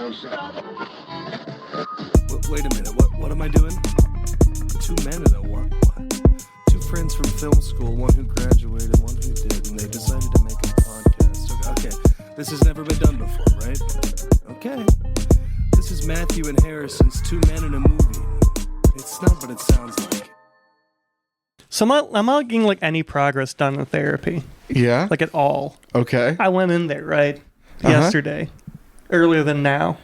Wait a minute, what am I doing? Two men and a what? Two friends from film school, one who graduated, one who did, and they decided to make a podcast. Okay, this has never been done before, right? Okay. This is Matthew and Harrison's Two Men in a Movie. It's not what it sounds like. So I'm not getting like any progress done in therapy. Yeah? Like at all. Okay. I went in there, right? Yesterday. Earlier than now.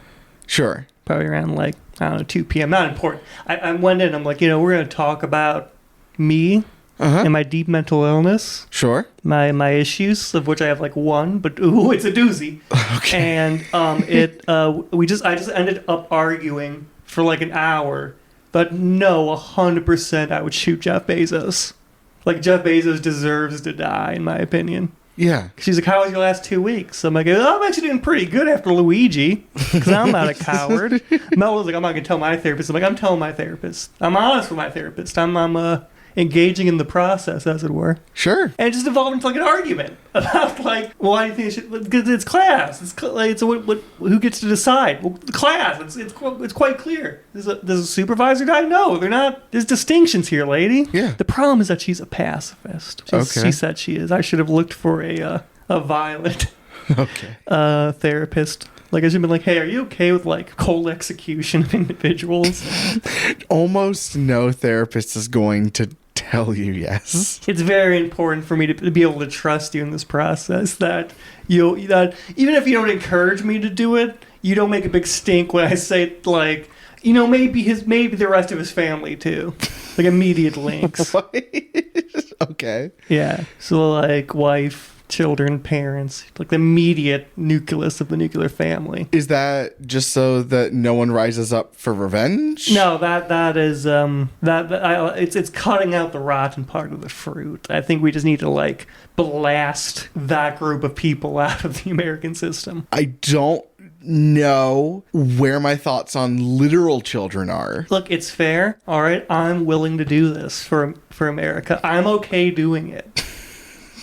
Sure. Probably around like, I don't know, 2 p.m. Not important. I went in, I'm like, we're going to talk about me and my deep mental illness. Sure. My issues, of which I have like one, but ooh, it's a doozy. Okay. And I just ended up arguing for like an hour. But no, 100% I would shoot Jeff Bezos. Like, Jeff Bezos deserves to die, in my opinion. Yeah. She's like, how was your last 2 weeks? I'm like, I'm actually doing pretty good after Luigi, because I'm not a coward. Mel was like, I'm not going to tell my therapist. I'm like, I'm telling my therapist. I'm honest with my therapist. I'm engaging in the process, as it were. Sure. And it just evolved into like an argument about like, why do you think it should? Because it's class. Who gets to decide? Well, the class. It's quite clear. Does a supervisor die? No, they're not. There's distinctions here, lady. Yeah. The problem is that she's a pacifist. She said she is. I should have looked for a violent therapist. Like, I should have been like, hey, are you okay with, like, cold execution of individuals? Almost no therapist is going to tell you yes. It's very important for me to be able to trust you in this process, that even if you don't encourage me to do it, you don't make a big stink when I say, like, maybe the rest of his family, too. Like, immediate links. Okay. Yeah. So, like, wife, children, parents, like the immediate nucleus of the nuclear family. Is that just so that no one rises up for revenge? No, that is it's cutting out the rotten part of the fruit. I think we just need to like blast that group of people out of the American system. I don't know where my thoughts on literal children are. Look, it's fair. All right, I'm willing to do this for America. I'm okay doing it.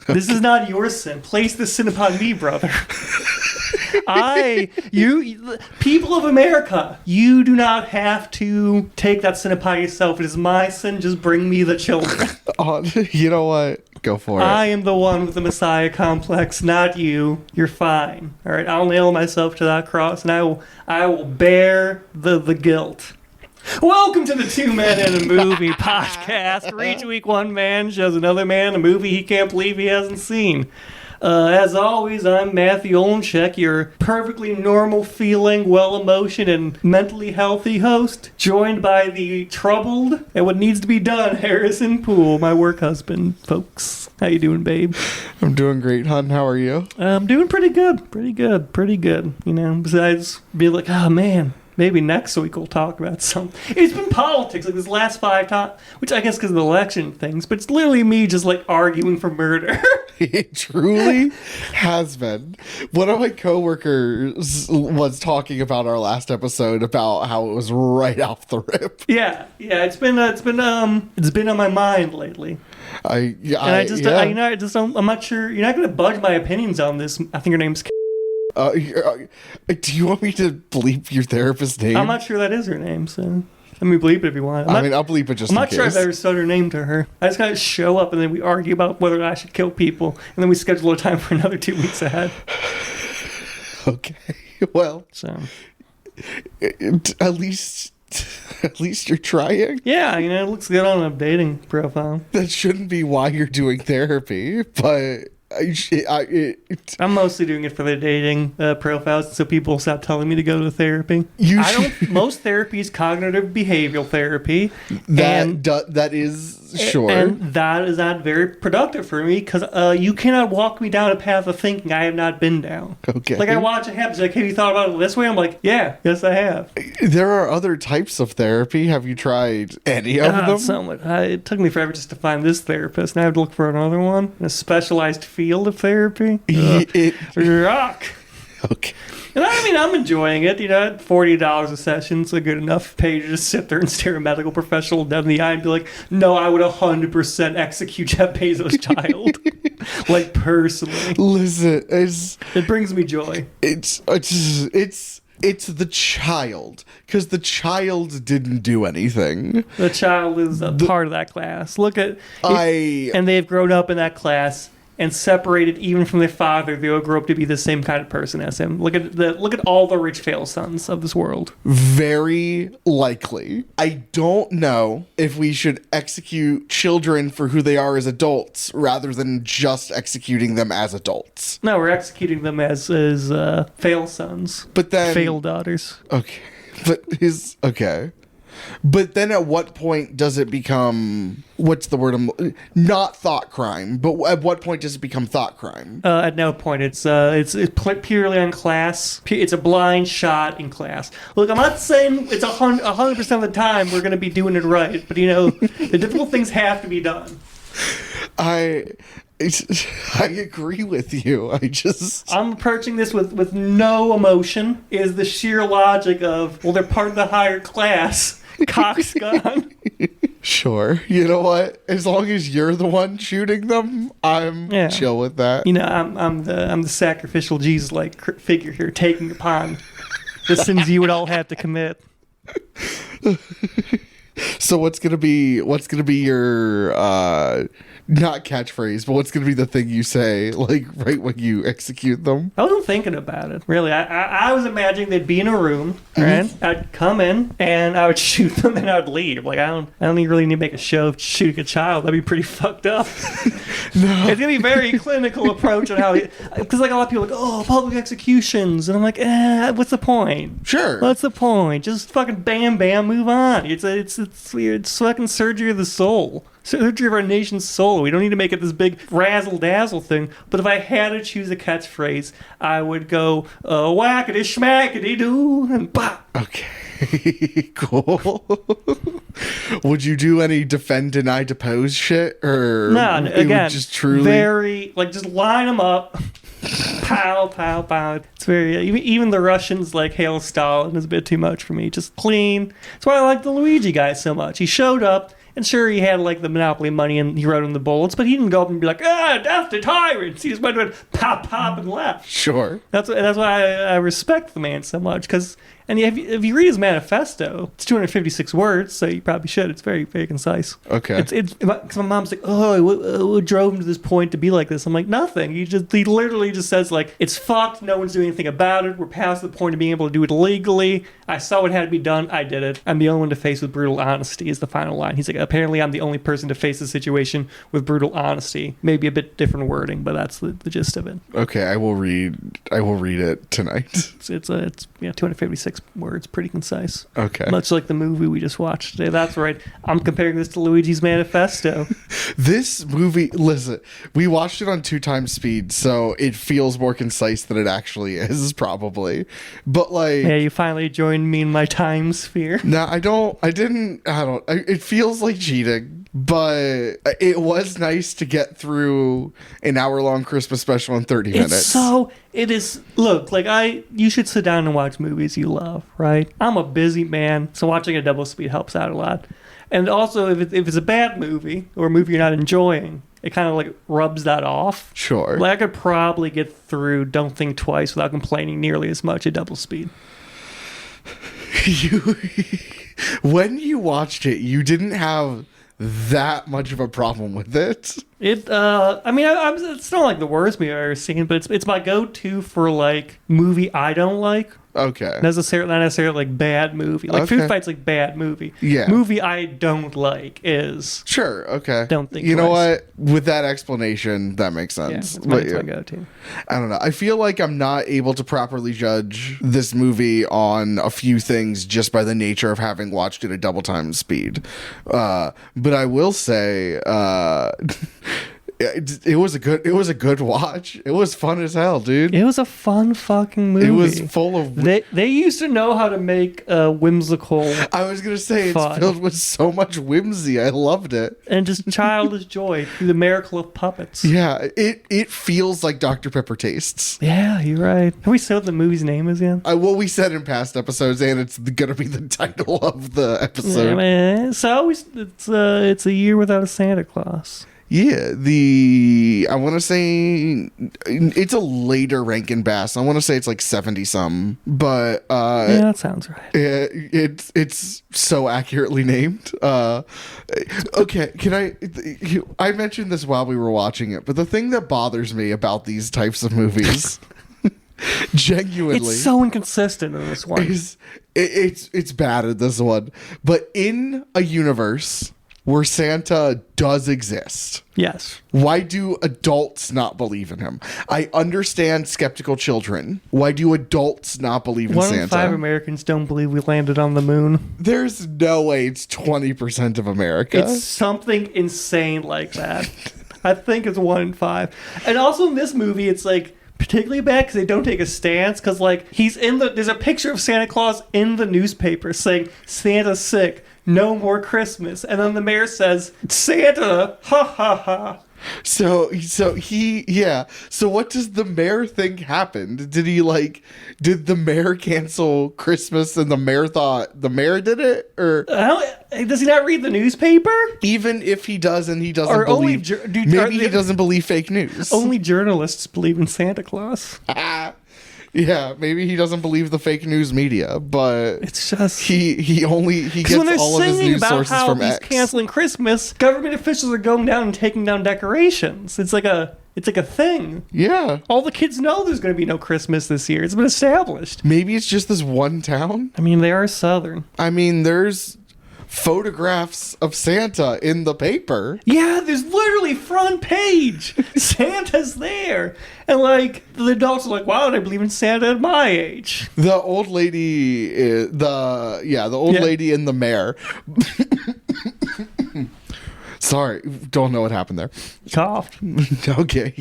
This is not your sin. Place the sin upon me, brother. People of America, you do not have to take that sin upon yourself. It is my sin. Just bring me the children. You know what? Go for it. I am the one with the Messiah complex, not you. You're fine. All right, I'll nail myself to that cross, and I will bear the guilt. Welcome to the Two Men in a Movie podcast. For each week, one man shows another man a movie he can't believe he hasn't seen. As always, I'm Matthew Olncheck, your perfectly normal feeling, well-emotioned, and mentally healthy host, joined by the troubled and what needs to be done, Harrison Poole, my work husband, folks. How you doing, babe? I'm doing great, hon. How are you? I'm doing pretty good. Besides being like, oh, man. Maybe next week we'll talk about something. It's been politics, like this last 5 times, which I guess because of the election things, but it's literally me just like arguing for murder. It truly has been. One of my coworkers was talking about our last episode about how it was right off the rip. Yeah, it's been on my mind lately. I'm not sure. You're not going to budge my opinions on this. I think her name's. Do you want me to bleep your therapist's name? I'm not sure that is her name, so let me bleep it if you want. I'll bleep it just in case. I'm not sure I've ever said her name to her. I just kind of show up and then we argue about whether I should kill people, and then we schedule a time for another 2 weeks ahead. Okay, well, so at least you're trying. Yeah, it looks good on a dating profile. That shouldn't be why you're doing therapy, but I'm mostly doing it for the dating profiles, so people stop telling me to go to therapy. Most therapy is cognitive behavioral therapy. That is sure, and that is not very productive for me because you cannot walk me down a path of thinking I have not been down. Okay, like I watch it happen. Like, have you thought about it this way? I'm like, yes, I have. There are other types of therapy. Have you tried any of them? It took me forever just to find this therapist, and I have to look for another one in a specialized field of therapy. Rock. Okay. And I'm enjoying it. $40 a session's a good enough pay to just sit there and stare a medical professional down in the eye and be like, no, I would 100% execute Jeff Bezos' child. Like, personally. Listen, it brings me joy. It's It's the child, because the child didn't do anything. The child is a part of that class. Look at I- and they've grown up in that class and separated even from their father. They'll grow up to be the same kind of person as him. Look at all the rich fail sons of this world. Very likely. I don't know if we should execute children for who they are as adults rather than just executing them as adults. No, we're executing them as fail sons, But then fail daughters. Okay. Okay. But then at what point does it become, what's the word? Not thought crime, but at what point does it become thought crime? At no point. It's purely on class. It's a blind shot in class. Look, I'm not saying it's 100% of the time we're going to be doing it right, but the difficult things have to be done. I agree with you. I'm approaching this with no emotion. It is the sheer logic of, well, they're part of the higher class. Cock's gun. Sure. You know what? As long as you're the one shooting them, I'm chill with that. I'm the sacrificial Jesus-like figure here, taking upon the sins you would all have to commit. So what's gonna be your not catchphrase, but what's gonna be the thing you say like right when you execute them? I wasn't thinking about it really. I was imagining they'd be in a room, right? Mm-hmm. I'd come in and I would shoot them and I'd leave. Like I don't really need to make a show of shooting a child. That'd be pretty fucked up. No. It's gonna be a very clinical approach on how, because like a lot of people are like, oh, public executions, and I'm like, what's the point? Sure. What's the point? Just fucking bam, bam, move on. It's weird. It's fucking surgery of the soul. Surgery of our nation's soul. We don't need to make it this big razzle-dazzle thing. But if I had to choose a catchphrase, I would go, whackity schmackity doo, and pop. Okay, cool. Would you do any defend, deny, depose shit? Or No, it again, would just truly... very, like, just line them up. Pow, pow, pow. It's very, even the Russians, like, hail Stalin is a bit too much for me. Just clean. That's why I like the Luigi guy so much. He showed up, and sure, he had, like, the Monopoly money, and he wrote in the bullets, but he didn't go up and be like, death to tyrants. He just went and pop, pop, and left. Sure. That's why I respect the man so much, because... And if you read his manifesto, it's 256 words, so you probably should. It's very, very concise. Okay. Because my mom's like, what drove him to this point to be like this? I'm like, nothing. He literally just says, like, it's fucked. No one's doing anything about it. We're past the point of being able to do it legally. I saw what had to be done. I did it. I'm the only one to face with brutal honesty is the final line. He's like, apparently I'm the only person to face the situation with brutal honesty. Maybe a bit different wording, but that's the gist of it. Okay, I will read it tonight. It's 256 words, pretty concise. Okay. Much like the movie we just watched today. That's right. I'm comparing this to Luigi's Manifesto. This movie, listen, we watched it on 2 times speed, so it feels more concise than it actually is, probably. But like, Yeah, you finally joined me in my time sphere. no, it feels like cheating, but it was nice to get through an hour-long Christmas special in 30 minutes. Look, like you should sit down and watch movies you love, right? I'm a busy man, so watching a double speed helps out a lot. And also, if it's a bad movie or a movie you're not enjoying, it kind of like rubs that off. Sure. Like I could probably get through Don't Think Twice without complaining nearly as much at double speed. When you watched it, you didn't have that much of a problem with it. It's not like the worst movie I've ever seen, but it's my go-to for like movie I don't like. Okay. Not necessarily like bad movie. Like Okay. Food Fight's like bad movie. Yeah. Movie I don't like is Sure. Okay. Don't Think You know Twice. what? With that explanation, that makes yeah, sense. it's my But, go-to. I don't know. I feel like I'm not able to properly judge this movie on a few things just by the nature of having watched it at double time speed. But I will say, it was a good watch. It was fun as hell, dude. It was a fun fucking movie. It was full of. They used to know how to make whimsical I was gonna say fun. it's filled with so much whimsy. I loved it. and just childish joy through the miracle of puppets. Yeah, it feels like Dr. Pepper tastes. Yeah, you're right. Have we said what the movie's name is again? What we said in past episodes, and it's gonna be the title of the Yeah, episode. man. So it's a year without a Santa Claus. Yeah, I want to say it's a later Rankin Bass. I want to say it's like 70 some, but Yeah, that sounds right. it's so accurately named. Okay, I mentioned this while we were watching it, but the thing that bothers me about these types of movies, genuinely, It's so inconsistent in this one. it's bad in this one, but in a universe where Santa does exist, Yes. why do adults not believe in him? I understand skeptical children. Why do adults not believe in 1 Santa? in 5 Americans don't believe we landed on the moon. There's no way it's 20% of America. It's something insane like that. I think it's 1 in 5. And also in this movie, it's like particularly bad because they don't take a stance. Because like there's a picture of Santa Claus in the newspaper saying Santa's sick, no more Christmas, and then the mayor says Santa, ha ha ha. So what does the mayor think happened? Did the mayor cancel Christmas and the mayor thought the mayor did it? Or Does he not read the newspaper? even if he does and he doesn't Or only believe, dude, maybe he doesn't believe fake news. Only journalists believe in Santa Claus. Yeah, maybe he doesn't believe the fake news media, but It's just he gets when they're all of his singing news about sources how from he's X. canceling Christmas, government officials are going down and taking down decorations. It's like a thing. Yeah, All the kids know there's going to be no Christmas this year. It's been established. maybe it's just this one town. I mean, they are Southern. I mean, there's photographs of Santa in the paper. Yeah, there's literally front page. Santa's there. And like, the adults are like, wow, they believe in Santa at my age. The old lady, lady and the mayor. Sorry, don't know what happened there. Coughed. Okay,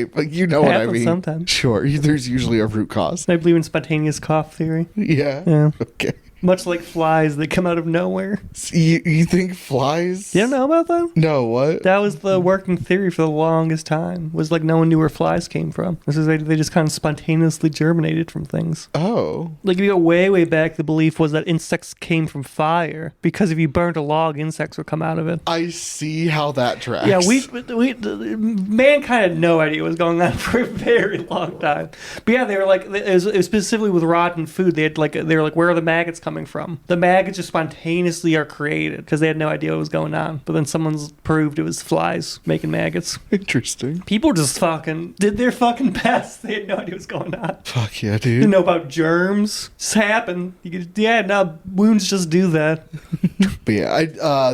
but you know what I Happens mean. sometimes. Sure, there's usually a root cause. I believe in spontaneous cough theory. Yeah. Yeah. Okay. Much like flies that come out of nowhere. You think flies? You don't know about that? No, what? That was the working theory for the longest time. Was like no one knew where flies came from. This is they just kind of spontaneously germinated from things. Oh. Like if you go way back, the belief was that insects came from fire because if you burnt a log, insects would come out of it. I see how that tracks. Yeah, mankind had no idea what was going on for a very long time. But yeah, they were like, it was specifically with rotten food. They were like, where are the maggots coming from? The maggots just spontaneously are created because they had no idea what was going on. But then someone's proved it was flies making maggots. Interesting. People just fucking did their fucking best. They had no idea what was going on. Fuck yeah, Didn't dude. know about germs. Just happened. Now wounds just do that. But yeah,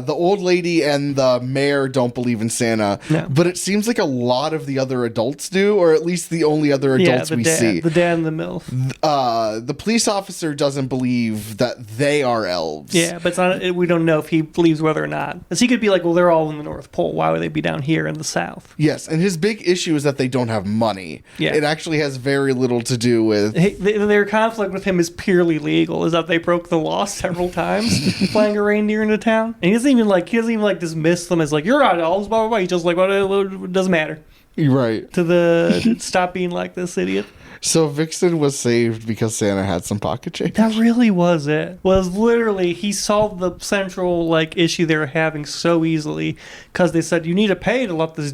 the old lady and the mayor don't believe in Santa. No. But it seems like a lot of the other adults do, or at least the only other adults we see. The dad and the MILF. The police officer doesn't believe that they are elves. Yeah, but it's not, we don't know if he believes whether or not. Because he could be like, well, they're all in the North Pole. Why would they be down here in the South? Yes, and his big issue is that they don't have money. Yeah. It actually has very little to do with... Their conflict with him is purely legal. Is that they broke the law several times flying a reindeer into town. And he doesn't even dismiss them as like, you're not elves, blah, blah, blah. He's just like, well, it doesn't matter. You're right. Stop being like this, idiot. So Vixen was saved because Santa had some pocket change. That really was it. Was literally he solved the central issue they were having so easily because they said you need to pay to let this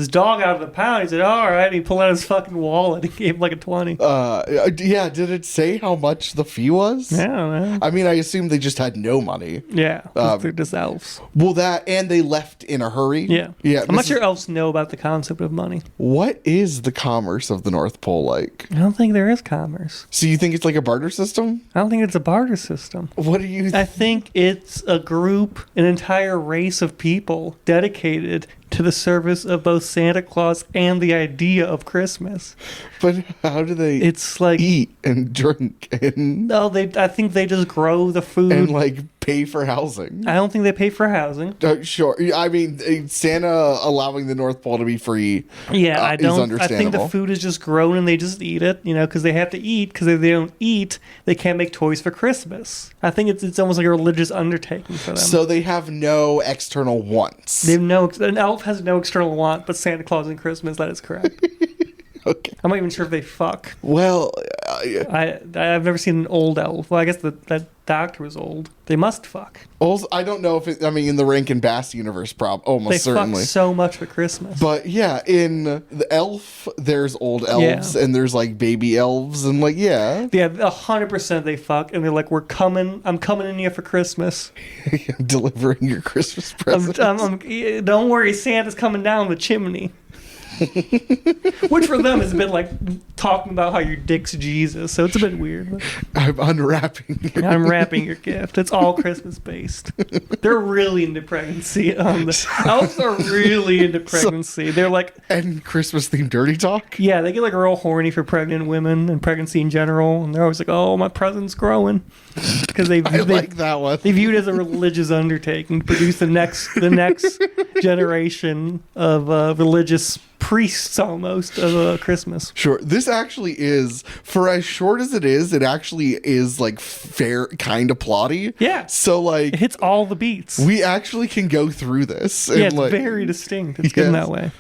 dog out of the pound. He said, all right. And he pulled out his fucking wallet and gave him like a 20. Yeah. Did it say how much the fee was? I don't know. I mean, I assume they just had no money. Yeah, they're just elves. Well, that and they left in a hurry. Yeah. Yeah. I'm not sure elves know about the concept of money. What is the commerce of the North Pole like? I don't think there is commerce. So you think it's like a barter system? I don't think it's a barter system. What do you? I think it's a group, an entire race of people dedicated to the service of both Santa Claus and the idea of Christmas. But how do they? It's like eat and drink and I think they just grow the food and pay for housing. I don't think they pay for housing. Sure. I mean, Santa allowing the North Pole to be free. Yeah, I is don't. I understandable. think the food is just grown and they just eat it. Because they have to eat. Because if they don't eat, they can't make toys for Christmas. I think it's almost like a religious undertaking for them. So they have no external wants. They have an elf has no external want, but Santa Claus and Christmas. That is correct. Okay. I'm not even sure if they fuck. Well, I've never seen an old elf. Well, I guess that doctor was old. They must fuck. Also, I don't know if in the Rankin Bass universe, almost They certainly. fuck so much for Christmas. But yeah, in the elf, there's old elves and there's like baby elves and like Yeah, 100% they fuck, and they're like, I'm coming in here for Christmas. I'm delivering your Christmas presents. Don't worry, Santa's coming down the chimney. Which for them is a bit like talking about how your dick's Jesus, so it's a bit weird. I'm unwrapping. I'm wrapping your gift. It's all Christmas based. They're really into pregnancy. The elves are really into pregnancy. They're like and Christmas themed dirty talk. Yeah, they get like real horny for pregnant women and pregnancy in general, and they're always like, "Oh, my present's growing," because they like that one. They view it as a religious undertaking to produce the next generation of religious priests almost of Christmas. Sure. This actually is, for as short as it actually is like fair, kind of plotty. Yeah. So like it hits all the beats. We actually can go through this. Yeah, it's very distinct. It's good in that way.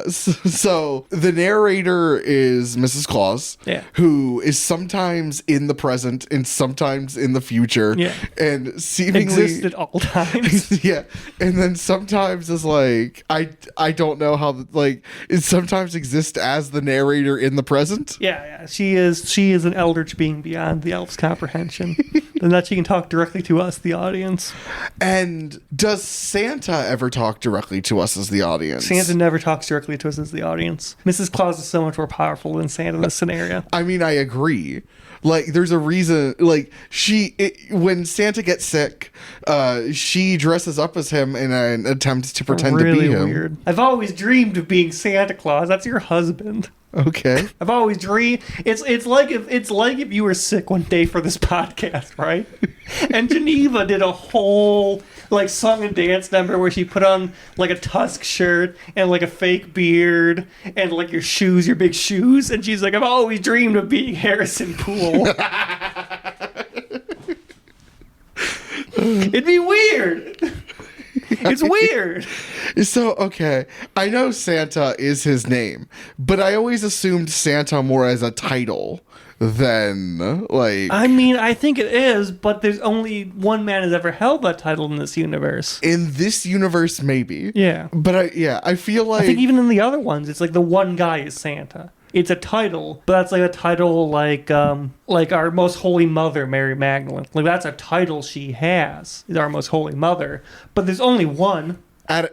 So the narrator is Mrs. Claus, who is sometimes in the present and sometimes in the future, and seemingly exists at all times. Yeah, and then sometimes is like I don't know how like it sometimes exists as the narrator in the present. Yeah, she is an eldritch being beyond the elf's comprehension, and that she can talk directly to us, the audience. And does Santa ever talk directly to us as the audience? Santa never talks directly to us as the audience. Mrs. Claus is so much more powerful than Santa in this scenario. I mean, I agree. Like, there's a reason. Like, when Santa gets sick, she dresses up as him in an attempt to pretend to be him. Weird. I've always dreamed of being Santa Claus. That's your husband. Okay. I've always dreamed. It's like if you were sick one day for this podcast, right? And Geneva did a whole like song and dance number where she put on like a Tusk shirt and like a fake beard and like your shoes, your big shoes, and she's like, I've always dreamed of being Harrison Poole. It'd be weird. It's weird. So, okay, I know Santa is his name, but I always assumed Santa more as a title than, like... I mean, I think it is, but there's only one man has ever held that title in this universe. In this universe, maybe. Yeah. But, I feel like... I think even in the other ones, it's like the one guy is Santa. It's a title, but that's like a title like our Most Holy Mother, Mary Magdalene. Like that's a title she has, is our Most Holy Mother. But there's only one.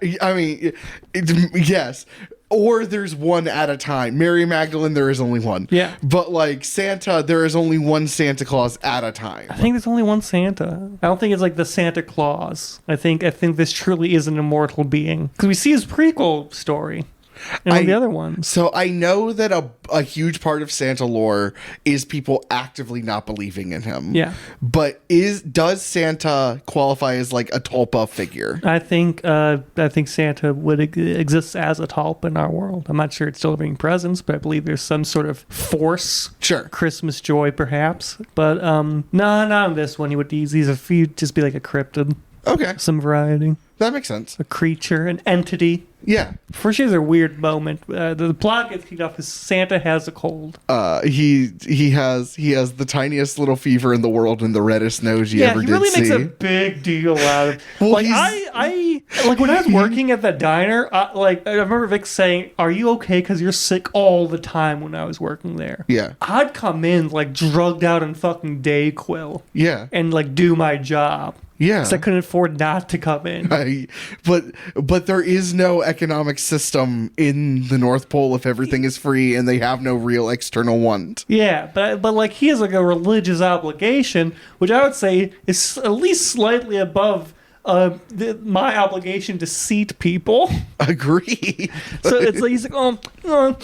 Yes. Or there's one at a time. Mary Magdalene, there is only one. Yeah. But like Santa, there is only one Santa Claus at a time. I think there's only one Santa. I don't think it's like the Santa Claus. I think this truly is an immortal being. Because we see his prequel story. And the other ones. So I know that a huge part of Santa lore is people actively not believing in him. Yeah. But does Santa qualify as like a tulpa figure? I think Santa would exist as a tulpa in our world. I'm not sure it's delivering presents, but I believe there's some sort of force. Sure. Christmas joy, perhaps. But no, not in this one. He'd just be like a cryptid. Okay. Some variety. That makes sense. A creature, an entity. Yeah. First, she has a weird moment. The plot gets kicked off because Santa has a cold. He has the tiniest little fever in the world and the reddest nose you ever did see. Yeah, he really makes a big deal out of it. Well, like I when I was working at the diner, I remember Vic saying, "Are you okay? Because you're sick all the time." When I was working there, yeah, I'd come in like drugged out on fucking Dayquil. Yeah, and like do my job. Yeah, because I couldn't afford not to come in. But there is no economic system in the North Pole if everything is free and they have no real external want. Yeah, but like he has like a religious obligation, which I would say is at least slightly above my obligation to seat people. Agree. So it's like he's like, no,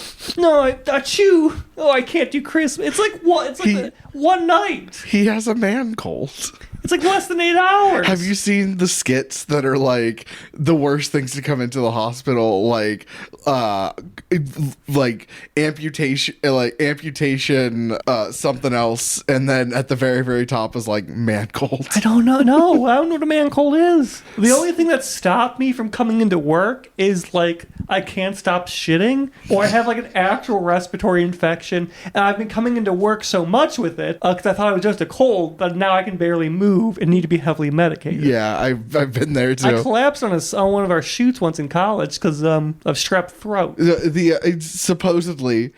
I chew. Oh, I can't do Christmas. It's like what? It's like one night. He has a man cold. It's like less than 8 hours. Have you seen the skits that are like the worst things to come into the hospital, like amputation, something else, and then at the very, very top is like man cold. I don't know. No, I don't know what a man cold is. The only thing that stopped me from coming into work is like I can't stop shitting, or I have like an actual respiratory infection, and I've been coming into work so much with it because I thought it was just a cold, but now I can barely move and need to be heavily medicated. Yeah, I've been there too. I collapsed on one of our shoots once in college because of strep throat. It's supposedly,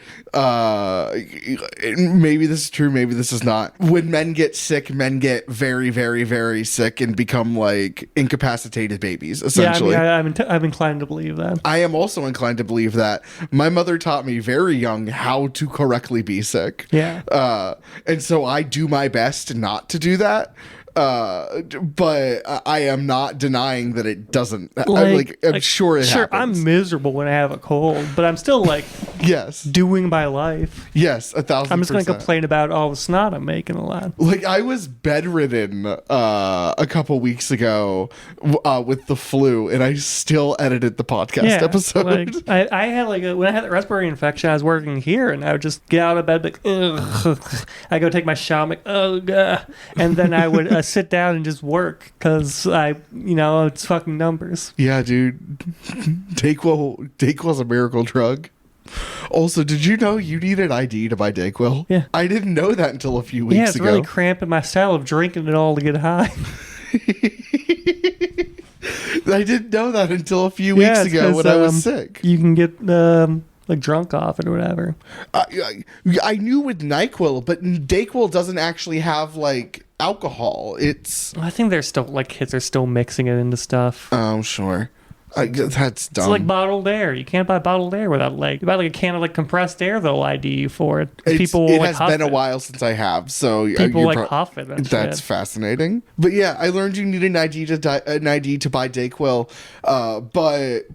maybe this is true, maybe this is not. When men get sick, men get very, very, very sick and become like incapacitated babies, essentially. Yeah, I mean, I'm inclined to believe that. I am also inclined to believe that. My mother taught me very young how to correctly be sick. Yeah. And so I do my best not to do that. But I am not denying that it doesn't. I'm sure it happens. I'm miserable when I have a cold, but I'm still like, yes, doing my life. Yes, 1,000%. I'm just going to complain about all the snot I'm making a lot. Like I was bedridden a couple weeks ago with the flu, and I still edited the podcast episode. Like, I had when I had the respiratory infection, I was working here, and I would just get out of bed, like, ugh. I go take my shower, I'm like, oh god, and then I would sit down and just work because it's fucking numbers. Yeah, dude. Dayquil's a miracle drug. Also, did you know you need an ID to buy Dayquil? Yeah. I didn't know that until a few weeks ago. Yeah, it's really cramping my style of drinking it all to get high. I didn't know that until a few weeks ago when I was sick. You can get like drunk off it or whatever. I knew with NyQuil, but Dayquil doesn't actually have like alcohol. I think they're still like kids are still mixing it into stuff. Oh, sure. That's dumb. It's like bottled air. You can't buy bottled air without you buy like a can of like compressed air. They'll ID you for it. It has been a while since I have, so people huff it. That's fascinating. But yeah, I learned you need an ID to buy Dayquil. But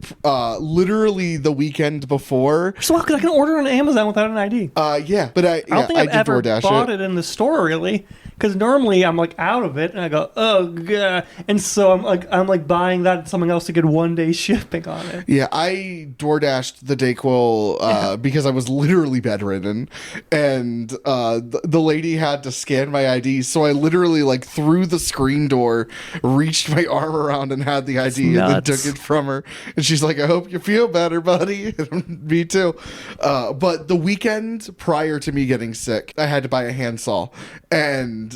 literally the weekend before. So because I can order on Amazon without an ID. Yeah, but I don't think I've ever bought it in the store really. Because normally I'm like out of it and I go, oh god, and so I'm like buying that and something else to get 1 day shipping on it. Yeah, I DoorDashed the Dayquil because I was literally bedridden, and the lady had to scan my ID, so I literally like through the screen door, reached my arm around and had the ID, and then took it from her. And she's like, "I hope you feel better, buddy." Me too. But the weekend prior to me getting sick, I had to buy a handsaw, and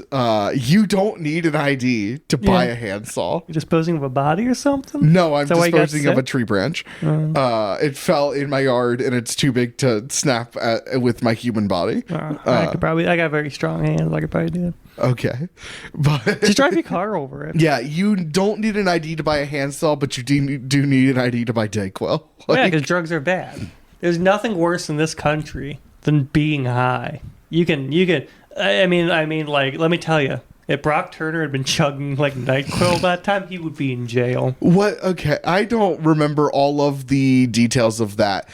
you don't need an ID to buy a handsaw. You're disposing of a body or something? No, I'm disposing of a tree branch. It fell in my yard, and it's too big to snap with my human body. I got very strong hands. I could probably do it. Okay, but just drive your car over it. Yeah, you don't need an ID to buy a handsaw, but you do need an ID to buy Dayquil. Yeah, because drugs are bad. There's nothing worse in this country than being high. You can. I mean, like, let me tell you, if Brock Turner had been chugging like NyQuil that time, he would be in jail. What? Okay, I don't remember all of the details of that.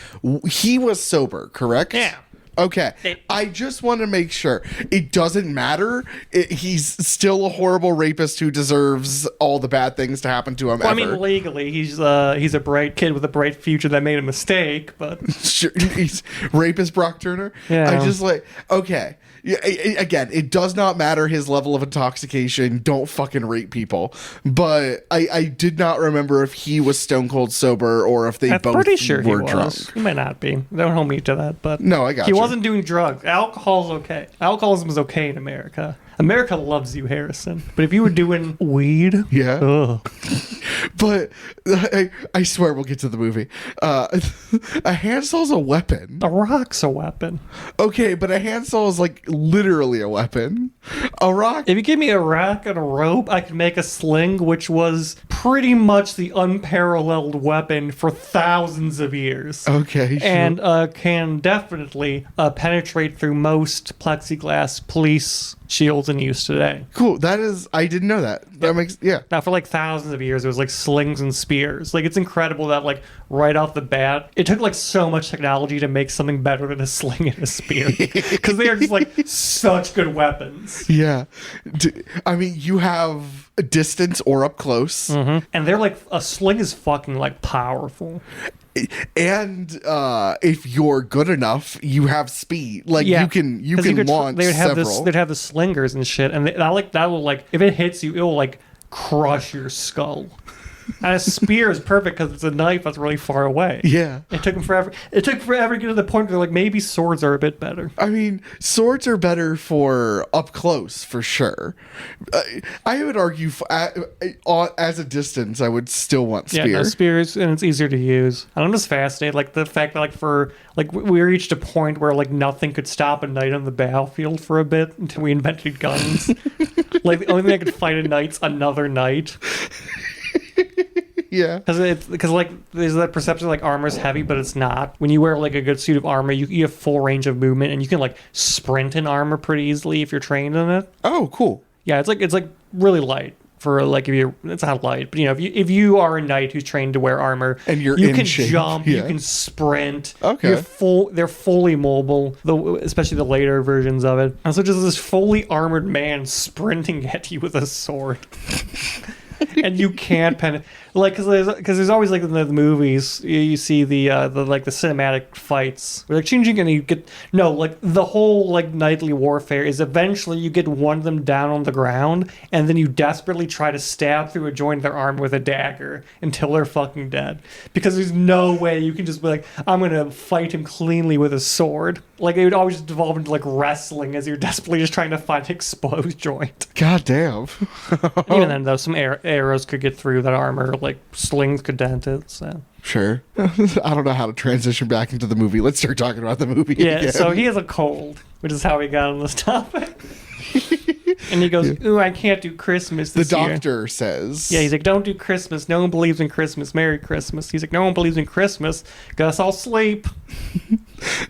He was sober, correct? Yeah. Okay, I just want to make sure. It doesn't matter. He's still a horrible rapist who deserves all the bad things to happen to him. Well, I mean, legally, he's a bright kid with a bright future that made a mistake, but sure, he's rapist Brock Turner. Yeah, I just like okay. Yeah, again, it does not matter his level of intoxication. Don't fucking rape people. But I did not remember if he was stone cold sober or if they both pretty sure were he drunk. Was. He might not be. Don't hold me to that. But no, I got you. He wasn't doing drugs. Alcohol's okay. Alcoholism is okay in America. America loves you, Harrison. But if you were doing weed, yeah. Ugh. But I swear we'll get to the movie. A handsaw's a weapon. A rock's a weapon. Okay, but a handsaw is like literally a weapon. A rock. If you give me a rock and a rope, I could make a sling, which was pretty much the unparalleled weapon for thousands of years. Okay, sure. And can definitely penetrate through most plexiglass police shields in use today. Cool. That is, I didn't know that. That makes, yeah. Now, for like thousands of years, it was like slings and spears. Like, it's incredible that, like, right off the bat, it took like so much technology to make something better than a sling and a spear. Because they are just like such good weapons. Yeah. I mean, you have a distance or up close. Mm-hmm. And they're like, a sling is fucking like powerful. And if you're good enough, you have speed. Like you can launch several. They'd have the slingers and shit, and that will like if it hits you, it will like crush your skull. And a spear is perfect because it's a knife that's really far away. Yeah. It took them forever. It took forever to get to the point where they're like, maybe swords are a bit better. I mean, swords are better for up close, for sure. I would argue, as a distance, I would still want spear. Yeah, no, spears, and it's easier to use. And I'm just fascinated, like, the fact that, like, we reached a point where, like, nothing could stop a knight on the battlefield for a bit until we invented guns. Like, the only thing that could fight a knight's another knight. Yeah, because like there's that perception like armor's heavy, but it's not. When you wear like a good suit of armor, you have full range of movement, and you can like sprint in armor pretty easily if you're trained in it. Oh, cool. Yeah, it's like really light for like it's not light, but you know if you are a knight who's trained to wear armor and you can in shape, jump, yeah. You can sprint. Okay, they're fully mobile, especially the later versions of it. And so just this fully armored man sprinting at you with a sword. And you can't like because there's always like in the movies you see the like the cinematic fights where like changing and you get like the whole like knightly warfare is eventually you get one of them down on the ground and then you desperately try to stab through a joint of their arm with a dagger until they're fucking dead, because there's no way you can just be like, I'm gonna fight him cleanly with a sword. Like it would always devolve into like wrestling as you're desperately just trying to find an exposed joint. God damn. Even then though, some arrows could get through that armor, like slings could dent it. So sure. I don't know how to transition back into the movie. Let's start talking about the movie. Yeah, again. so he has a cold, which is how we got on this topic. And he goes, ooh, I can't do Christmas this year. The doctor says. Yeah, he's like, don't do Christmas. No one believes in Christmas. Merry Christmas. He's like, no one believes in Christmas. Guess I'll sleep.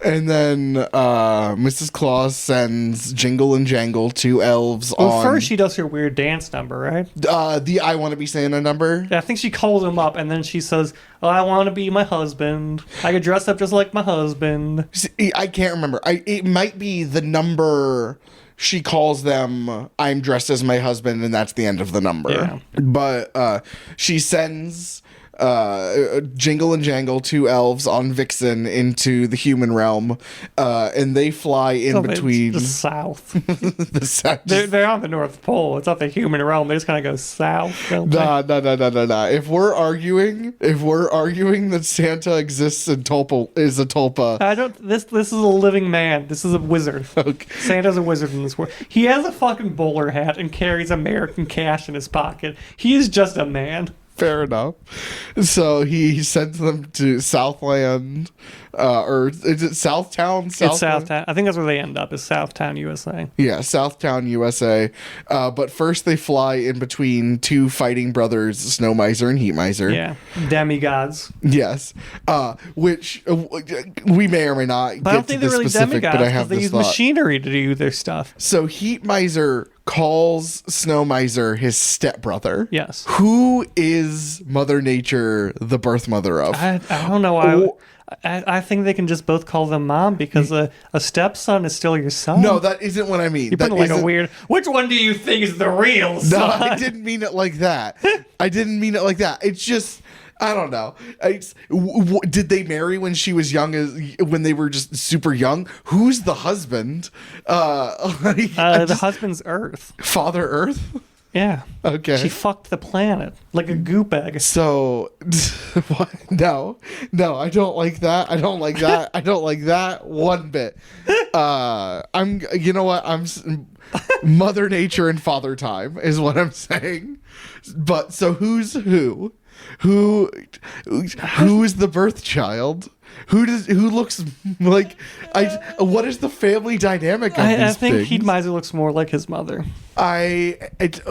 And then Mrs. Claus sends Jingle and Jangle, two elves on... Well, first she does her weird dance number, right? The I Want to Be Santa number? Yeah, I think she calls him up, and then she says, oh, I want to be my husband. I could dress up just like my husband. See, I can't remember. It might be the number... She calls them, I'm dressed as my husband, and that's the end of the number. Yeah. But she sends Jingle and Jangle, two elves on Vixen, into the human realm, and they fly in between... The south. The south. They're on the North Pole. It's not the human realm. They just kind of go south. No. If we're arguing that Santa exists and Tulpa is a Tulpa... This is a living man. This is a wizard. Okay. Santa's a wizard in this world. He has a fucking bowler hat and carries American cash in his pocket. He is just a man. Fair enough. So he sends them to Southland, or is it Southtown? It's Southtown. I think that's where they end up, is Southtown, USA. Yeah, Southtown, USA. But first they fly in between two fighting brothers, Snow Miser and Heat Miser. Yeah, demigods. Yes. Which we may or may not get to this specific, but I have they this use thought. machinery to do their stuff. So Heat Miser calls Snow Miser his stepbrother. Yes. Who is Mother Nature the birth mother of? I don't know why. I think they can just both call them mom, because a stepson is still your son. No, that isn't what I mean. You put like a weird... Which one do you think is the real son? No, I didn't mean it like that. It's just... I don't know. Did they marry when she was young, when they were just super young? Who's the husband? The husband's Earth. Father Earth? Yeah. Okay. She fucked the planet like a goop egg. So, what? No, I don't like that. I don't like that one bit. You know what? I'm Mother Nature and Father Time is what I'm saying. But so who's who? Who is the birth child? Who looks like what is the family dynamic of these I think things? Heat Miser looks more like his mother. I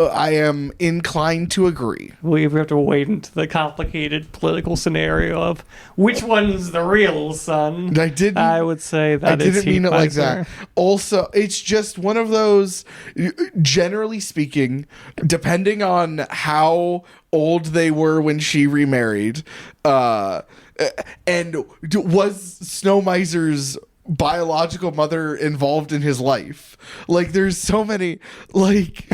am inclined to agree. We have to wade into the complicated political scenario of which one's the real son. I would say that I didn't mean it like Miser. that. Also, it's just one of those, generally speaking, depending on how old they were when she remarried, and was Snow Miser's biological mother involved in his life. Like, there's so many, like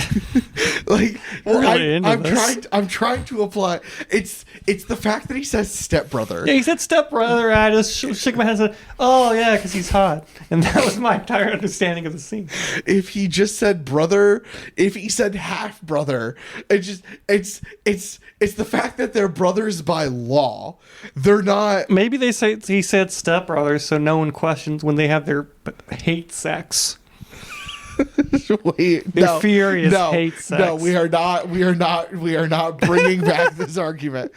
I'm trying to apply. It's the fact that he says stepbrother. Yeah, he said stepbrother. I just shook my head and said, "Oh yeah, because he's hot," and that was my entire understanding of the scene. If he just said brother, if he said half brother, it's the fact that they're brothers by law. They're not. Maybe he said stepbrother, so no one questions when they have their hate sex. Their furious hate sex. No, we are not bringing back this argument.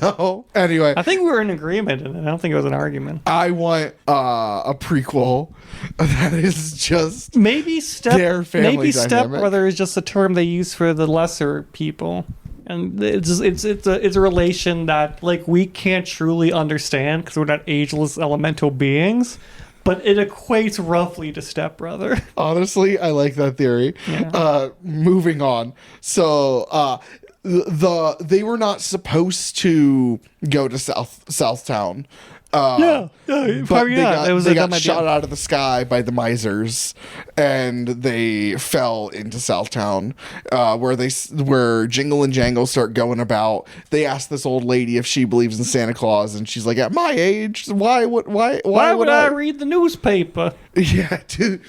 No. Anyway, I think we were in agreement, and I don't think it was an argument. I want a prequel that is just maybe their family maybe dynamic. stepbrother is just a term they use for the lesser people. And it's a relation that, like, we can't truly understand because we're not ageless elemental beings, but it equates roughly to stepbrother. Honestly, I like that theory. Yeah. Moving on. So they were not supposed to go to Southtown. But But they got shot out of the sky by the misers, and they fell into Southtown, where Jingle and Jangle start going about. They ask this old lady if she believes in Santa Claus, and she's like, "At my age, why would I read the newspaper?" Yeah, dude,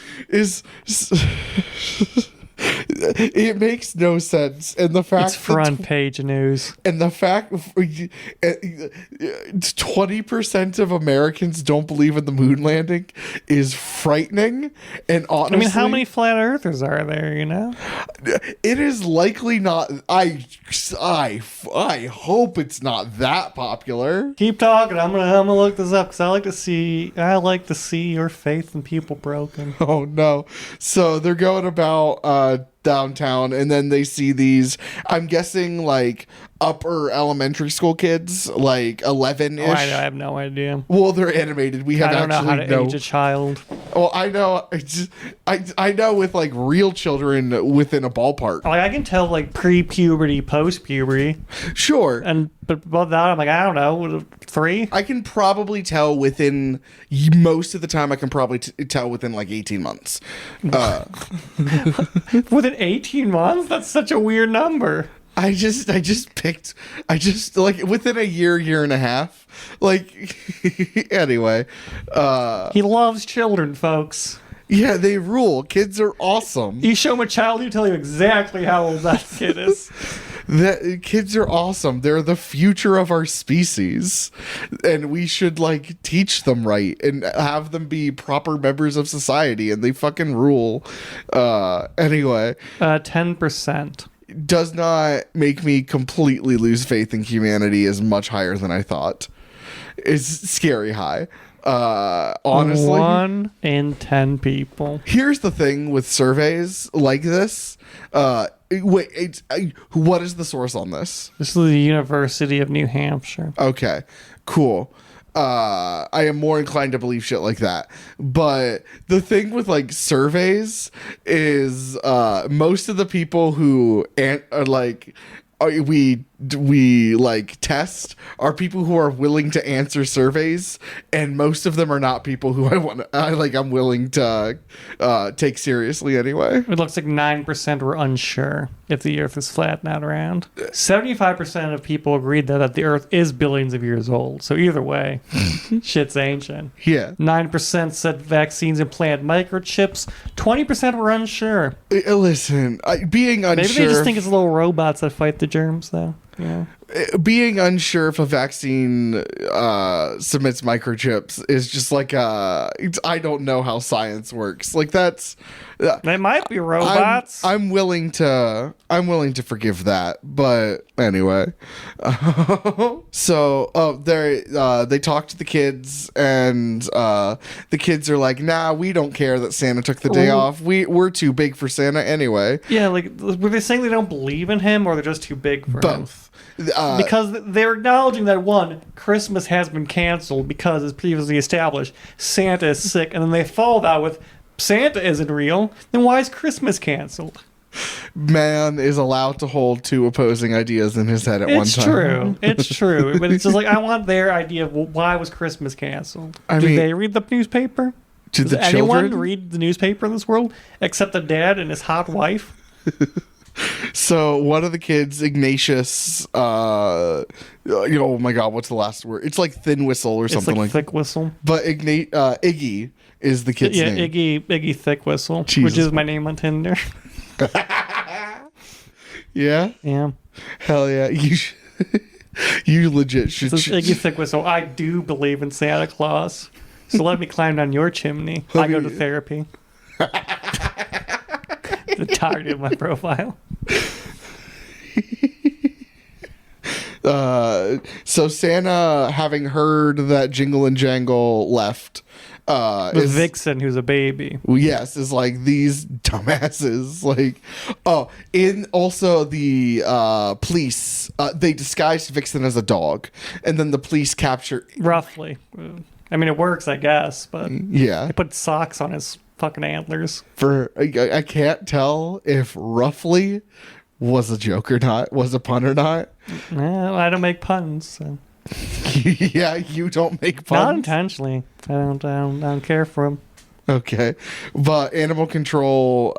it makes no sense, and the fact it's front page news, and the fact 20% of Americans don't believe in the moon landing is frightening. And honestly, I mean, how many flat earthers are there? You know, it is likely not. I hope it's not that popular. Keep talking. I'm gonna look this up because I like to see your faith in people broken. Oh no! So they're going about downtown, and then they see these, I'm guessing, like upper elementary school kids, like 11-ish. Oh, I have no idea. Well, they're animated. We have I don't actually know how to age a child. Well, I know. I know with like real children within a ballpark. Like, I can tell like pre-puberty, post-puberty. Sure. But above that, I'm like, I don't know, 3. I can probably tell within most of the time. I can probably tell within like 18 months. Within 18 months? That's such a weird number. I just like within a year and a half. Like, anyway. He loves children, folks. Yeah, they rule. Kids are awesome. You show him a child, you tell you exactly how old that kid is. Kids are awesome. They're the future of our species, and we should like teach them right and have them be proper members of society, and they fucking rule. Anyway, 10%. Does not make me completely lose faith in humanity is much higher than I thought. It's scary high. Honestly, 1 in 10 people. Here's the thing with surveys like this. What is the source on this? This is the University of New Hampshire. Okay, cool. I am more inclined to believe shit like that. But the thing with like surveys is most of the people who we like test are people who are willing to answer surveys, and most of them are not people who I'm willing to take seriously anyway. It looks like 9% were unsure if the earth is flat, not round. 75% of people agreed that the earth is billions of years old. So either way, shit's ancient. Yeah. 9% said vaccines implant microchips. 20% were unsure. Listen, being unsure. Maybe they just think it's little robots that fight the germs, though. Yeah. being unsure if a vaccine submits microchips is just like I don't know how science works. Like that's They might be robots. I'm willing to forgive that, but anyway. So they talk to the kids, and the kids are like, "Nah, we don't care that Santa took the day off. We're too big for Santa anyway." Yeah, like were they saying they don't believe in him, or they're just too big for him? Both. Because they're acknowledging that, one, Christmas has been canceled because, as previously established, Santa is sick, and then they follow that with, Santa isn't real, then why is Christmas canceled? Man is allowed to hold two opposing ideas in his head at one time. It's true. But it's just like, I want their idea of why was Christmas canceled. I Do mean, they read the newspaper? Does anyone children read the newspaper in this world except the dad and his hot wife? So one of the kids, Ignatius, oh my god, what's the last word? It's like thin whistle or something like thick whistle. But Iggy is the kid's name. Iggy Thick Whistle, Jesus. which is my name on Tinder. Yeah? Yeah. Hell yeah. You legit should. This is Iggy Thick Whistle. I do believe in Santa Claus. So let me climb down your chimney. I go to therapy. The target of my profile. So Santa, having heard that Jingle and Jangle left, With Vixen, who's a baby. Yes, is like these dumbasses. Like, in also the police, they disguised Vixen as a dog, and then the police capture. Roughly, I mean, it works, I guess, but yeah, they put socks on his fucking antlers. I can't tell if roughly was a joke or not, was a pun or not. Well, I don't make puns. So. Yeah, you don't make puns. Not intentionally. I don't care for them. Okay, but Animal Control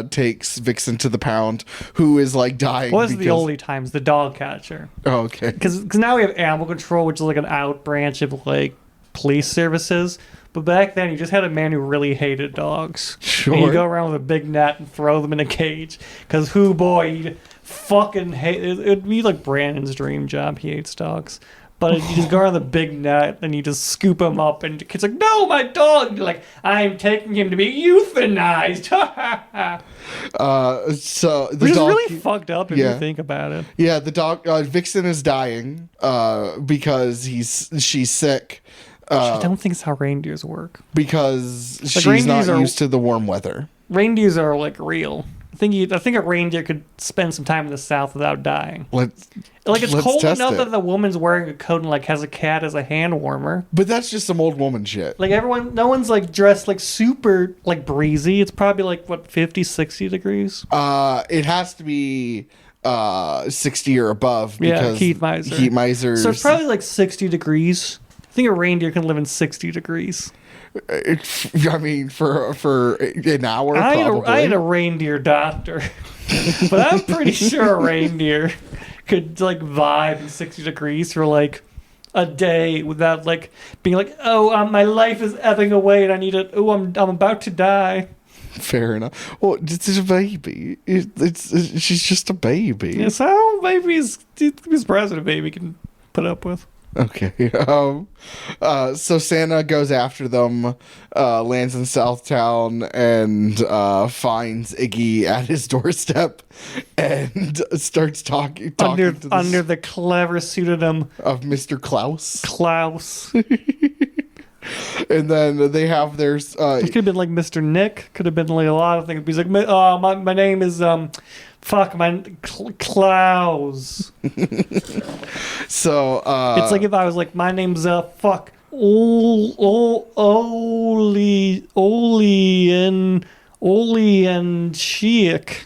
takes Vixen to the pound, who is like dying. What was the only times the dog catcher? Oh, okay. Because now we have Animal Control, which is like an out branch of like police services. But back then, you just had a man who really hated dogs. Sure. And you go around with a big net and throw them in a cage. Because you'd fucking hate it. It'd be like Brandon's dream job. He hates dogs. But you just go around the big net and you just scoop him up. And the kid's like, no, my dog. And you're like, I'm taking him to be euthanized. So the Which is dog, really fucked up if you think about it. Yeah, the dog, Vixen is dying because she's sick. I don't think it's how reindeers work. Because like she's not used to the warm weather. Reindeers are like real. I think a reindeer could spend some time in the South without dying. Let's cold test enough it. that the woman's wearing a coat and like has a cat as a hand warmer. But that's just some old woman shit. Like no one's like dressed like super like breezy. It's probably like what 50, 60 degrees. It has to be 60 or above because heat miser. Heat misers. So it's probably like 60 degrees. I think a reindeer can live in 60 degrees. I mean, for an hour, probably. I had a reindeer doctor, but I'm pretty sure a reindeer could like vibe in 60 degrees for like a day without like being like, oh, my life is ebbing away and I need it. Oh, I'm about to die. Fair enough. Well, it's a baby. She's just a baby. Yeah, so babies, this president baby can put up with. Okay. So Santa goes after them, lands in Southtown, and finds Iggy at his doorstep, and starts talking under the clever pseudonym of Mr. Klaus. Klaus. And then they have their. It could have been like Mr. Nick. Could have been like a lot of things. He's like, my name is Klaus. So it's like if I was like, my name's Oli and Chic.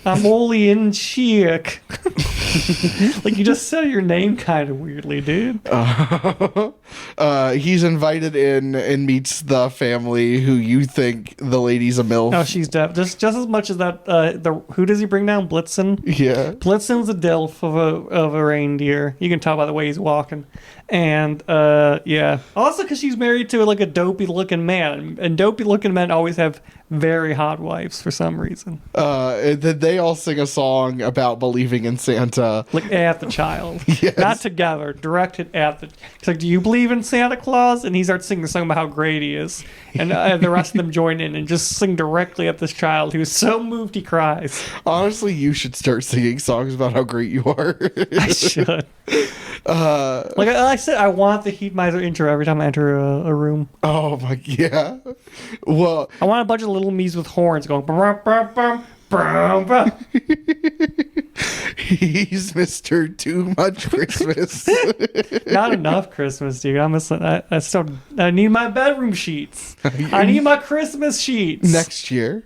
I'm Oli and Chic. Like you just said your name kind of weirdly, dude. He's invited in and meets the family who you think the lady's a MILF. No, she's deaf. Just as much as that. Who does he bring down? Blitzen. Yeah. Blitzen's a DILF of a reindeer. You can tell by the way he's walking. And yeah. Also because she's married to like a dopey looking man, and dopey looking men always have very hot wives for some reason. And then they all sing a song about believing in Santa. Like at the child. Yes. Not together, directed at the... He's like, do you believe in Santa Claus? And he starts singing a song about how great he is. And the rest of them join in and just sing directly at this child who is so moved he cries. Honestly, you should start singing songs about how great you are. I should. Like I said, I want the Heat Miser intro every time I enter a room. Oh my, yeah. Well, I want a bunch of little me's with horns going... Brum, brum, brum, brum, brum. he's Mr. Too Much Christmas. Not enough Christmas, dude. I need my bedroom sheets. I need my Christmas sheets. Next year.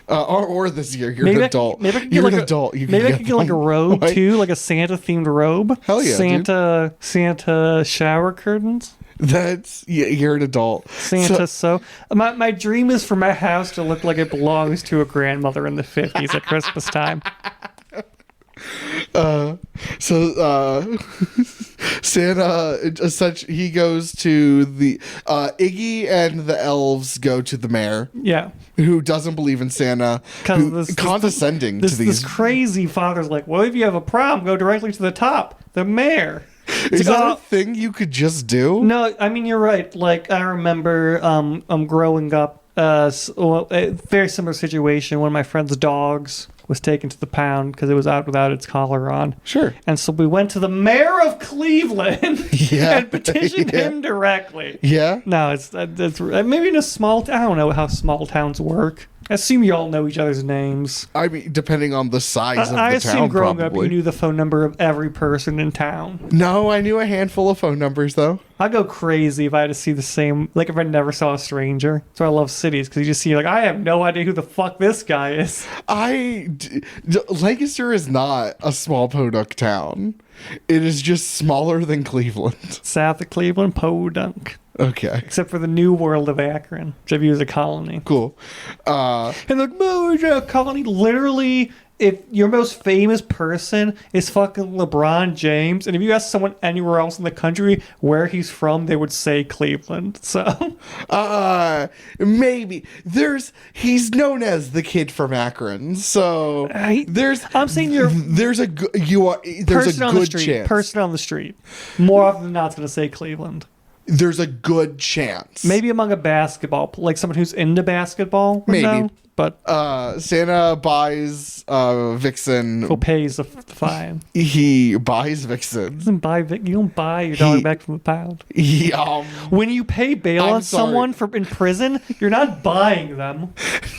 Or this year. You're Maybe an adult. Maybe I could get You're like an adult. You can maybe I get could get like a them. robe Like- too, like a Santa-themed robe. Hell yeah, dude. Santa shower curtains. That's, yeah, you're an adult. Santa. My dream is for my house to look like it belongs to a grandmother in the 50s at Christmas time. Santa, he goes to the Iggy and the elves go to the mayor, Yeah. who doesn't believe in Santa, condescending to these. This crazy father's like, well, if you have a problem, go directly to the top, the mayor. Is that a thing you could just do? No, I mean, you're right. Like, I remember growing up, a very similar situation. One of my friend's dogs was taken to the pound because it was out without its collar on. Sure. And so we went to the mayor of Cleveland Yeah. and petitioned Yeah. him directly. Yeah. No, it's maybe in a small town. I don't know how small towns work. I assume you all know each other's names. I mean, depending on the size of I the assume town, growing probably. up you knew the phone number of every person in town. No, I knew a handful of phone numbers, though. I'd go crazy if I had to see the same, like if I never saw a stranger. So I love cities because you just see like, I have no idea who the fuck this guy is. Lancaster is not a small podunk town. It is just smaller than Cleveland. South of Cleveland, Podunk. Okay. Except for the new world of Akron, which I view as a colony. Cool. And like, no, it's a colony. Literally, if your most famous person is fucking LeBron James, and if you ask someone anywhere else in the country where he's from, they would say Cleveland. So, Maybe he's known as the kid from Akron. So I'm saying there's a good chance. Person on the street, more often than not, is going to say Cleveland. There's a good chance. Maybe among a basketball, like someone who's into basketball. Would Maybe. know, but Santa buys Vixen. who pays the fine? He buys Vixen. You don't buy your dog back from the pound. When you pay bail I'm on someone in prison, you're not buying them.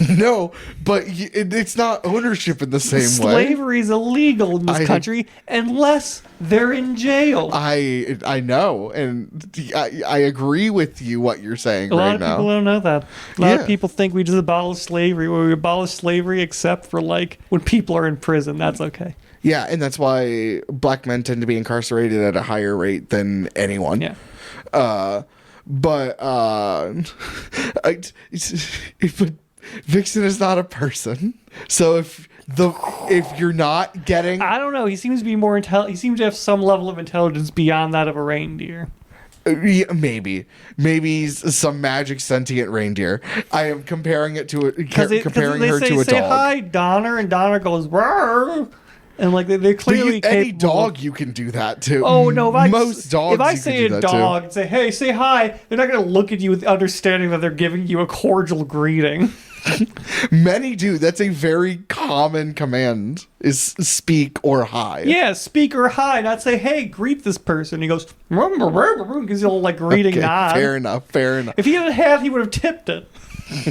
No, but it's not ownership in the same way. Slavery is illegal in this country unless they're in jail. I know, and I agree with you what you're saying A lot right of now. people don't know that. A lot of people think we just abolished slavery. Well, we abolished slavery except for like when people are in prison. That's okay. Yeah, and that's why black men tend to be incarcerated at a higher rate than anyone. Yeah. But Vixen is not a person. So if you're not getting, I don't know. He seems to be more he seems to have some level of intelligence beyond that of a reindeer. yeah, maybe he's some magic sentient reindeer. I am comparing it to comparing her to a say dog. Hi, Donner, and Donner goes "Rawr," and like they're clearly Any capable dog you can do that to. Oh no! Most dogs. If I you say can do a that dog to. and say, "Hey, say hi," they're not going to look at you with understanding that they're giving you a cordial greeting. Many do. That's a very common command: is speak or hi. Yeah, speak or hi, not say, "Hey, greet this person." He goes, because he'll like greeting nod. Fair enough. If he had a hat, he would have tipped it.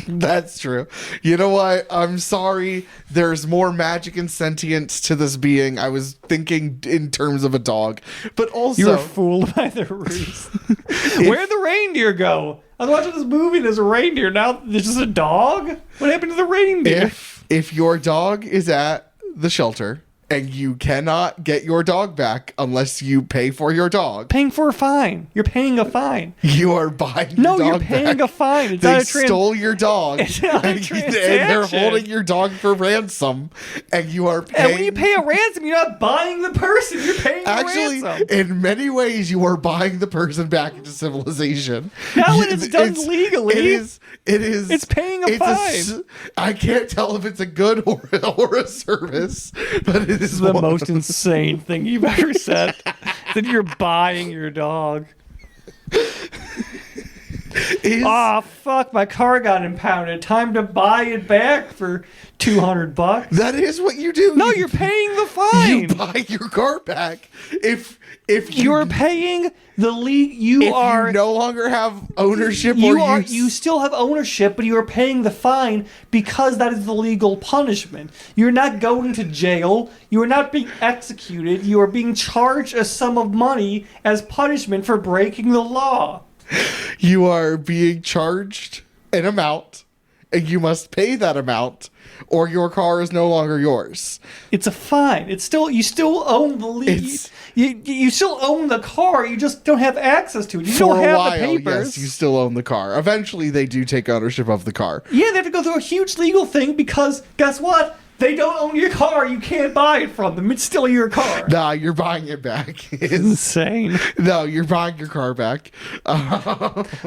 That's true. You know what? I'm sorry. There's more magic and sentience to this being. I was thinking in terms of a dog, but also You were fooled by the ruse. Where'd the reindeer go? I was watching this movie. There's a reindeer. Now there's just a dog. What happened to the reindeer? if your dog is at the shelter and you cannot get your dog back unless you pay for your dog, Paying for a fine. You're paying a fine. you are buying No, your you're dog paying back. a fine. It's They not a stole your dog, It's not a and they're transaction. holding your dog for ransom, and you are paying. And when you pay a ransom, you're not buying the person. You're paying Actually, the ransom. in many ways, you are buying the person back into civilization. Not when it's done legally. It is. It's paying a fine. I can't tell if it's a good or a service, but This is the most insane thing you've ever said. That you're buying your dog. Oh, fuck, my car got impounded. Time to buy it back for $200. That is what you do. No, you're paying the fine. You buy your car back. If You're paying the you no longer have ownership you still have ownership, but you are paying the fine because that is the legal punishment. You're not going to jail. You are not being executed. You are being charged a sum of money as punishment for breaking the law. You are being charged an amount, and you must pay that amount, or your car is no longer yours. It's a fine. You still own the you still own the car. You just don't have access to it. You don't have the papers. Yes, you still own the car. Eventually, they do take ownership of the car. Yeah, they have to go through a huge legal thing because guess what? They don't own your car. You can't buy it from them. It's still your car. Nah, you're buying it back. It's insane. No, you're buying your car back.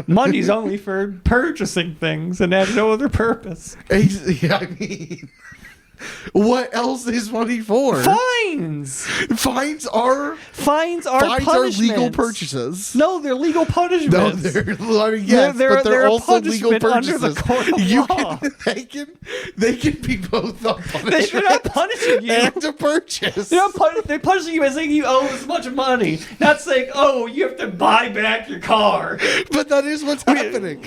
Money's only for purchasing things and has no other purpose. Yeah, I mean, what else is money for? Fines. Fines are legal purchases. No, they're legal punishments. No, they're also legal purchases. Under the court of law. They can be both a punishment. They're not punishing you. And a purchase. They're punishing you by saying you owe this much money, not saying, oh, you have to buy back your car. But that is what's happening.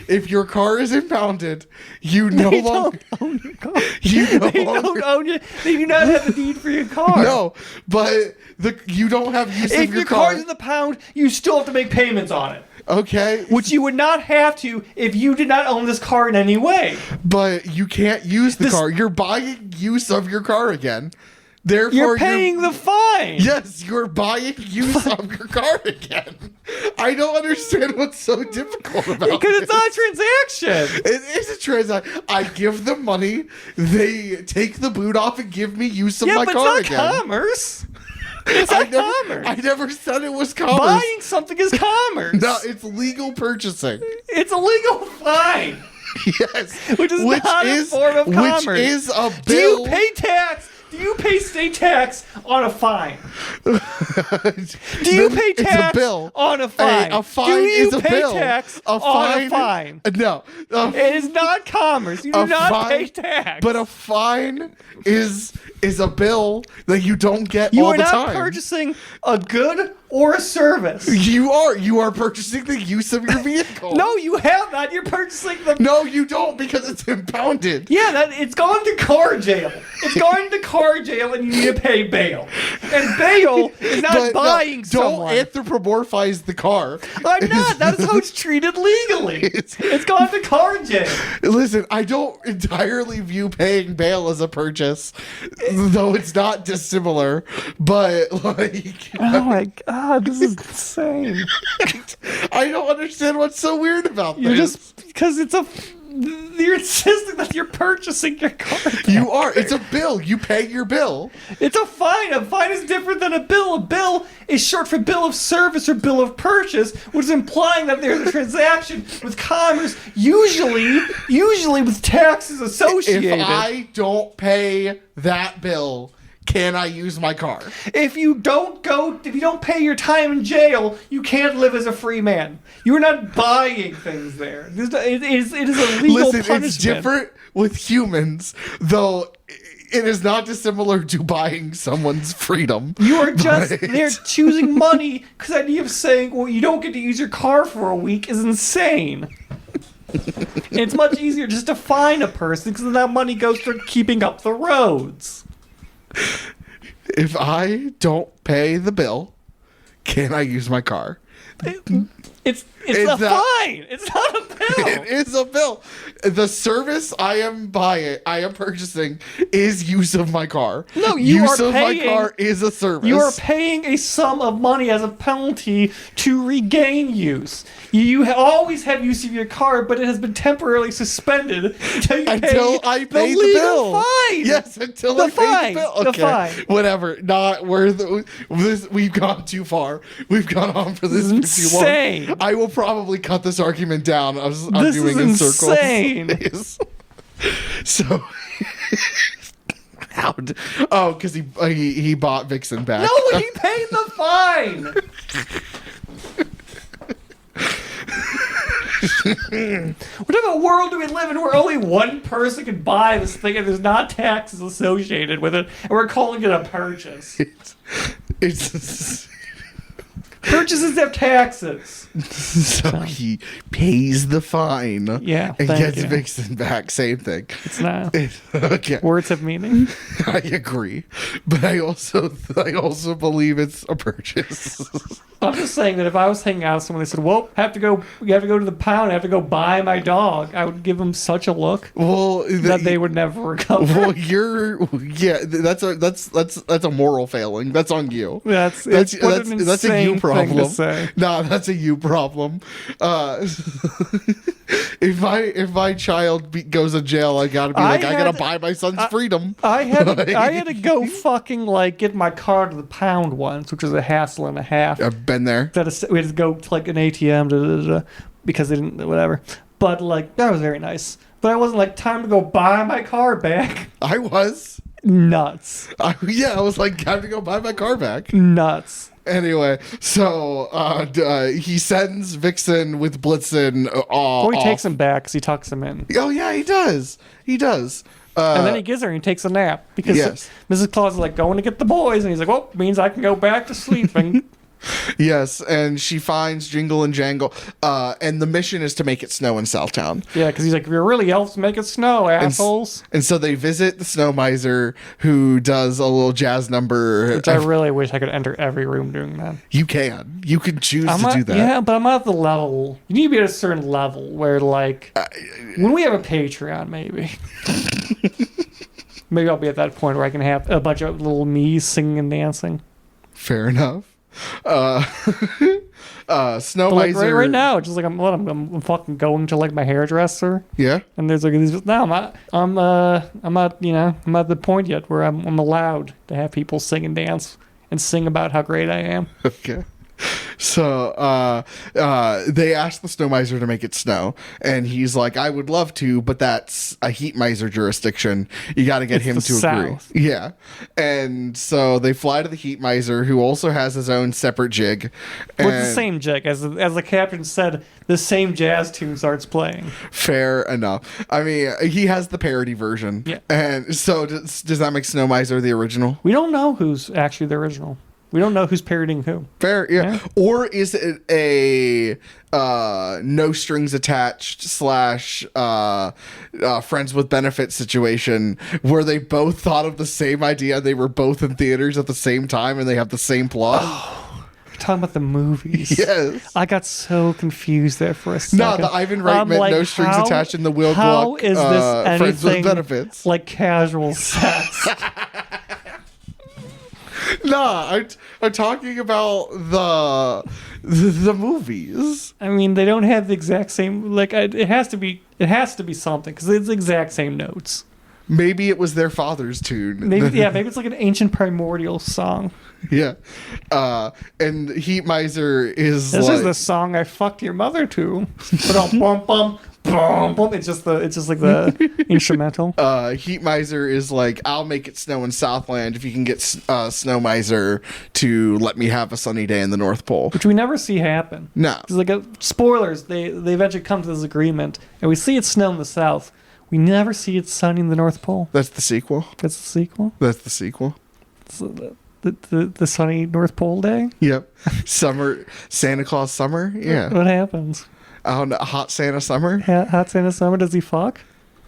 If your car is impounded, you no longer own your car. Don't own it. They do not have the deed for your car. No, but you don't have use of your car. If your car's in the pound, you still have to make payments on it. Okay. Which you would not have to if you did not own this car in any way. But you can't use the car. You're buying use of your car again. Therefore, you're paying the fine. Yes, you're buying use of your car again. I don't understand what's so difficult about it. Because it's not a transaction. It is a transaction. I give them money. They take the boot off and give me use of my car again. Yeah, but it's not commerce. It's not commerce. I never said it was commerce. Buying something is commerce. No, it's legal purchasing. It's a legal fine. Yes. Which is not a form of commerce. Which is a bill. Do you pay tax? Do you pay state tax on a fine? Do you pay tax on a fine? A fine is a bill. Do you pay tax on a fine? No. It is not commerce. You do not pay tax. But a fine is a bill that you don't get you all the time. You are not purchasing a good or a service. You are purchasing the use of your vehicle. No, you have not. You're purchasing the... No, you don't, because it's impounded. Yeah, it's going to car jail. It's going to car jail, and you need to pay bail. And bail is not buying someone. Don't anthropomorphize the car. I'm not. That is how it's treated legally. It's gone to car jail. Listen, I don't entirely view paying bail as a purchase, though it's not dissimilar. But like, oh my god, this is insane. I don't understand what's so weird about this. Just because you're insisting that you're purchasing your car back. You are. It's a bill. You pay your bill. It's a fine. A fine is different than a bill. A bill is short for bill of service or bill of purchase, which is implying that there's a transaction with commerce, usually with taxes associated. If I don't pay that bill, can I use my car? If you don't pay your time in jail, you can't live as a free man. You're not buying things there. It is a legal punishment. It's different with humans, though. It is not dissimilar to buying someone's freedom. You are they're choosing money because the idea of saying, well, you don't get to use your car for a week is insane. It's much easier just to fine a person because that money goes for keeping up the roads. If I don't pay the bill, can I use my car? It's a fine. It's not a bill. It is a bill. The service I am purchasing is use of my car. No, use of my car is a service. You are paying a sum of money as a penalty to regain use. You always have use of your car, but it has been temporarily suspended until I pay the bill. Fine. Yes, until I pay the bill. Okay, the fine. Whatever. We've gone too far. We've gone on for this for too long. I will probably cut this argument down. I'm doing in circles. Insane. So, ow. allowed. Oh, because he bought Vixen back. No, he paid the fine. What type of world do we live in where only one person can buy this thing and there's not taxes associated with it, and we're calling it a purchase? It's Purchases have taxes. so he pays the fine. Yeah, and thank gets you. Vixen back. Same thing. It's not. Okay. Words have meaning. I agree, but I also believe it's a purchase. I'm just saying that if I was hanging out with someone, they said, "Well, you have to go to the pound. I have to go buy my dog." I would give them such a look Well, that they would never recover. Well, that's a moral failing. That's on you. That's That's what an a you insane thing problem. to say. Nah, that's a you problem. If my child goes to jail, I gotta be I gotta buy my son's freedom. I had to go fucking get my car to the pound once, which was a hassle and a half. I've been there. We had to go to an ATM because they didn't whatever. But that was very nice. But I wasn't time to go buy my car back. I was Nuts. I was time to go buy my car back. Nuts. Anyway, so he sends Vixen with Blitzen. Or he takes him back because he tucks him in. Oh yeah, he does. He does. And then he gives her and he takes a nap because Mrs. Claus is going to get the boys, and he's like, "Well, means I can go back to sleeping." Yes, and she finds Jingle and Jangle, and the mission is to make it snow in Southtown. Yeah, because he's like, "If you're really elves, make it snow, assholes." And so they visit the Snow Miser, who does a little jazz number. Which I really wish I could enter every room doing that. You can choose to do that. Yeah, but I'm not at the level. You need to be at a certain level where, when we have a Patreon, maybe. Maybe I'll be at that point where I can have a bunch of little me singing and dancing. Fair enough. Snow But Miser. right now, it's just I'm fucking going to my hairdresser. Yeah. And there's these. No, I'm not at the point yet where I'm allowed to have people sing and dance and sing about how great I am. Okay. So they asked the Snow Miser to make it snow, and he's like, "I would love to, but that's a Heat Miser jurisdiction. You got to get him to agree." Yeah, and so they fly to the Heat Miser, who also has his own separate jig. With the same jig, as the captain said, the same jazz tune starts playing. Fair enough. I mean, he has the parody version. Yeah. And so does that make Snow Miser the original? We don't know who's actually the original. We don't know who's parodying who. Fair, yeah. Or is it a no strings attached / friends with benefits situation where they both thought of the same idea, they were both in theaters at the same time, and they have the same plot? We're talking about the movies. Yes. I got so confused there for a second. No, the Ivan Reitman no strings attached in the Will Gluck is this friends with anything benefits. like casual sex? Nah, I'm talking about the movies. I mean, they don't have the exact same. It has to be something because it's the exact same notes. Maybe it was their father's tune. Maybe it's like an ancient primordial song. Yeah, and Heat Miser is This is the song I fucked your mother to. Bum bum bum bum. It's just like the instrumental. Heat Miser is like, "I'll make it snow in Southland if you can get Snow Miser to let me have a sunny day in the North Pole," which we never see happen. No, because spoilers, they eventually come to this agreement, and we see it snow in the South. We never see it sunny in the North Pole. That's the sequel. That's the sequel. That's the sequel. So the sunny North Pole day. Yep. Summer, Santa Claus summer. Yeah. What happens? Hot Santa summer. Hot Santa summer. Does he fuck?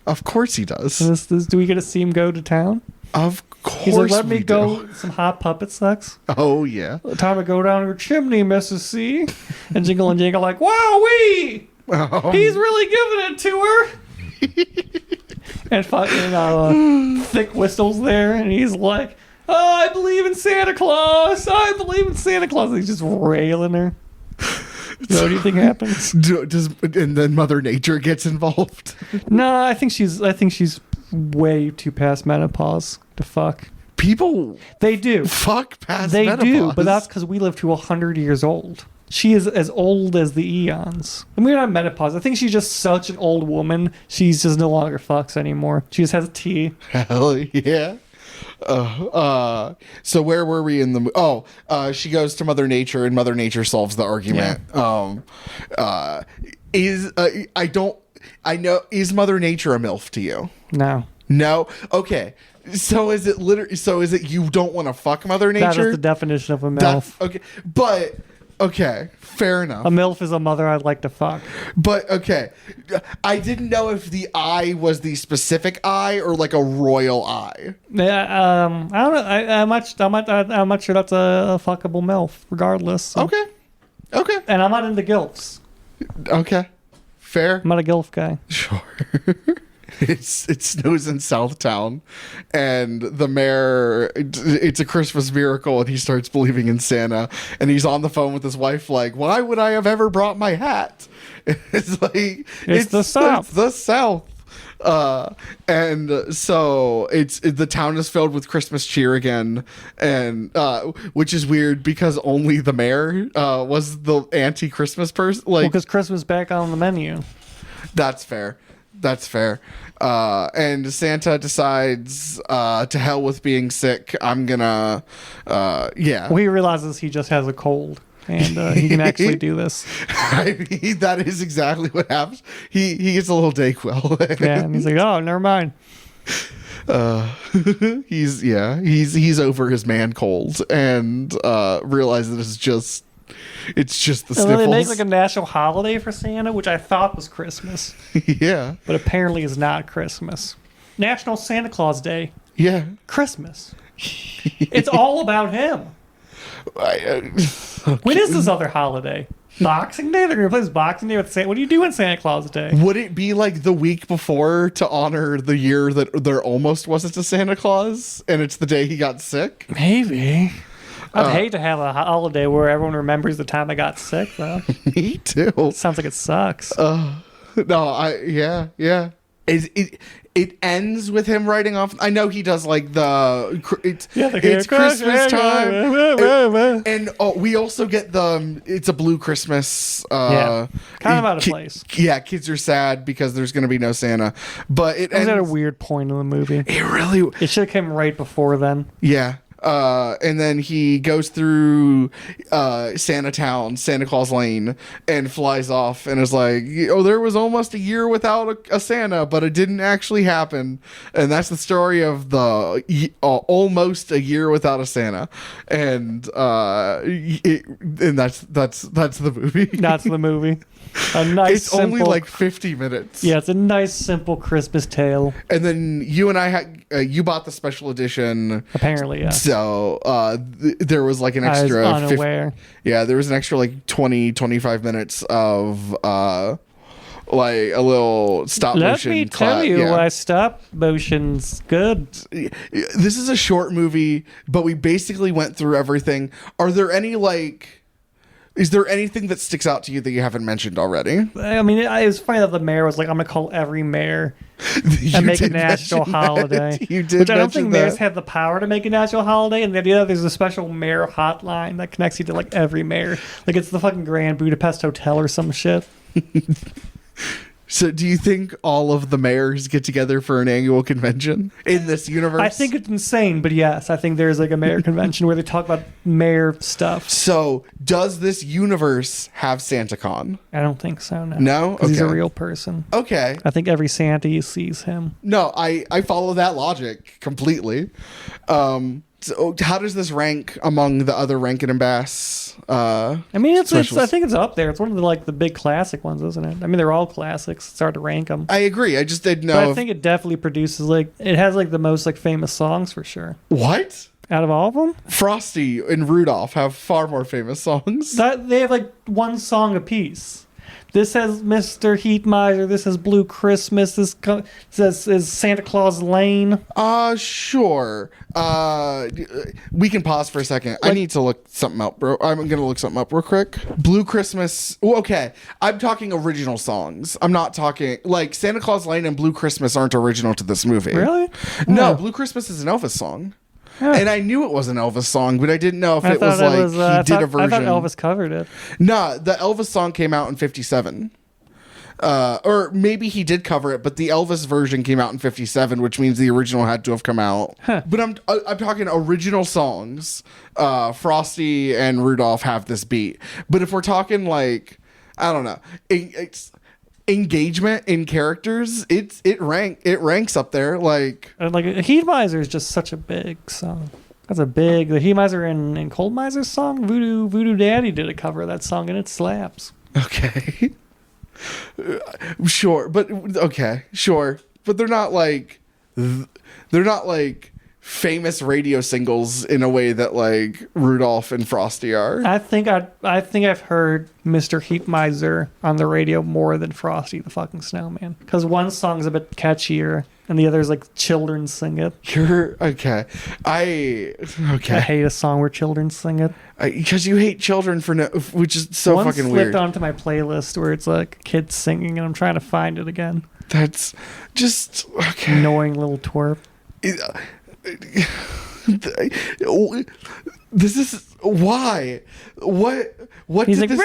Of course he does. Do we get to see him go to town? Of course. He's like, "Let me go. Some hot puppet sex." Oh yeah. Time to go down your chimney, Mrs. C. And Jingle and Jangle like, "Wowee! He's really giving it to her." And fucking thick whistles there, and he's like, "Oh, I believe in Santa Claus. I believe in Santa Claus." And he's just railing her. So what do you think happens? And then Mother Nature gets involved? No, I think she's way too past menopause to fuck. People, they do fuck past menopause. They do, but that's because we live to 100 years old. She is as old as the eons. I mean, not menopause. I think she's just such an old woman. She's just no longer fucks anymore. She just has tea. Hell yeah. So where were we in the? She goes to Mother Nature, and Mother Nature solves the argument. Is Mother Nature a MILF to you? No. No. Okay. So is it you don't want to fuck Mother Nature? That is the definition of a MILF. That's okay. But okay, fair enough. A MILF is a mother I'd like to fuck. But okay, I didn't know if the eye was the specific eye or like a royal eye. Yeah, I don't know. I'm not sure that's a fuckable MILF, regardless. So. Okay. And I'm not into GILFs. Okay. Fair. I'm not a GILF guy. Sure. It snows in Southtown, and the mayor, it's a Christmas miracle, and he starts believing in Santa, and he's on the phone with his wife like, why would I have ever brought my hat? It's like, it's the South. It's the South. And so the town is filled with Christmas cheer again, and which is weird because only the mayor was the anti-Christmas person. Like, because Christmas back on the menu. That's fair. And Santa decides to hell with being sick. I'm gonna Well, he realizes he just has a cold. And he can actually do this. I mean, that is exactly what happens. He gets a little Dayquil. Yeah, and he's like, oh, never mind. He's over his man cold and realizes it's just the sniffles. And then they make like a national holiday for Santa, which I thought was Christmas. Yeah. But apparently is not Christmas. National Santa Claus Day. Yeah. Christmas. It's all about him. Okay. When is this other holiday? Boxing Day? They're going to replace Boxing Day with Santa. What do you do on Santa Claus Day? Would it be like the week before to honor the year that there almost wasn't a Santa Claus and it's the day he got sick? Maybe. I'd hate to have a holiday where everyone remembers the time I got sick, though. Me too. Sounds like it sucks. Yeah. It ends with him writing off. I know he does like it's Christmas time, and we also get it's a blue Christmas. Kind of out of place. Yeah, kids are sad because there's going to be no Santa, but it ends at a weird point in the movie. It should have come right before then. Yeah. And then he goes through Santa Town, Santa Claus Lane, and flies off and is like, oh, there was almost a year without a Santa, but it didn't actually happen. And that's the story of the almost a year without a Santa. And that's the movie. That's the movie. A nice, it's only like 50 minutes. Yeah, it's a nice, simple Christmas tale. And then you and I you bought the special edition. Apparently, yeah. So there was like an extra. I was unaware. There was an extra like 25 minutes of like a little stop motion. Let me tell you why stop motion's good. This is a short movie, but we basically went through everything. Are there any is there anything that sticks out to you that you haven't mentioned already? I mean, it was funny that the mayor was like, I'm going to call every mayor and make a national holiday. You did. Which I don't think mayors have the power to make a national holiday. And the idea that there's a special mayor hotline that connects you to like every mayor. Like it's the fucking Grand Budapest Hotel or some shit. So do you think all of the mayors get together for an annual convention in this universe? I think it's insane, but yes, I think there's like a mayor convention where they talk about mayor stuff. So does this universe have SantaCon? I don't think so, no. No? Because he's a real person. Okay. I think every Santa sees him. No, I follow that logic completely. So how does this rank among the other Rankin and Bass? I mean, I think it's up there. It's one of the big classic ones, isn't it? I mean, they're all classics. It's hard to rank them. I agree. I just didn't know. But I think it definitely produces it has the most famous songs for sure. What? Out of all of them, Frosty and Rudolph have far more famous songs. They have one song apiece. This has Mr. Heat Miser. This has Blue Christmas. This is Santa Claus Lane. Sure. We can pause for a second. I need to look something up, bro. I'm going to look something up real quick. Blue Christmas. Okay. I'm talking original songs. I'm not talking Santa Claus Lane and Blue Christmas aren't original to this movie. Really? No, Blue Christmas is an Elvis song. Yeah. And I knew it was an Elvis song, but I didn't know if it was he did a version. I thought Elvis covered it. No, the Elvis song came out in 1957. Or maybe he did cover it, but the Elvis version came out in 57, which means the original had to have come out. But I'm talking original songs. Frosty and Rudolph have this beat. But if we're talking like, I don't know, it's engagement in characters, it ranks up there. Like Heat Miser is just such a big song. That's a big. The Heat Miser and Cold Miser's song, Voodoo Daddy did a cover of that song, and it slaps. Okay. Sure, but they're not like famous radio singles in a way that like Rudolph and Frosty are. I think I've heard Mr. Heat Miser on the radio more than Frosty the fucking Snowman, because one song's a bit catchier and the other's like children sing it. You're okay. I hate a song where children sing it. Because you hate children which is so One fucking weird. slipped onto my playlist where it's like kids singing, and I'm trying to find it again. That's just okay. Annoying little twerp. This is why. What He's did like, this...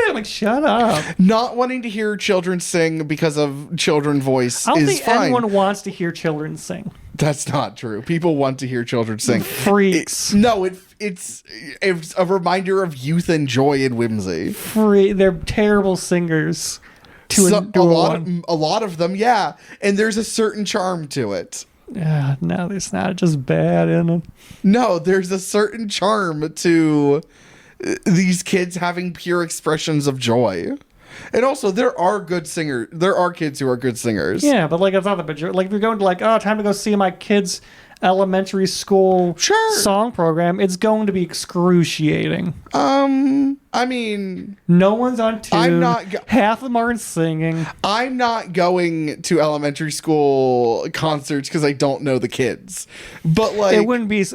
I'm like, shut up. Not wanting to hear children sing because of children voice I don't is think fine. anyone wants to hear children sing. That's not true. People want to hear children sing. Freaks. It's a reminder of youth and joy and whimsy. They're terrible singers. A lot of them, yeah. And there's a certain charm to it. No, it's not just bad, isn't it? No, there's a certain charm to these kids having pure expressions of joy. And also, there are good singers. There are kids who are good singers. Yeah, but like it's not the majority. Like if you're going to time to go see my kid's elementary school song program, it's going to be excruciating. I mean, no one's on tune. Half of them aren't singing. I'm not going to elementary school concerts because I don't know the kids. But like, it wouldn't be.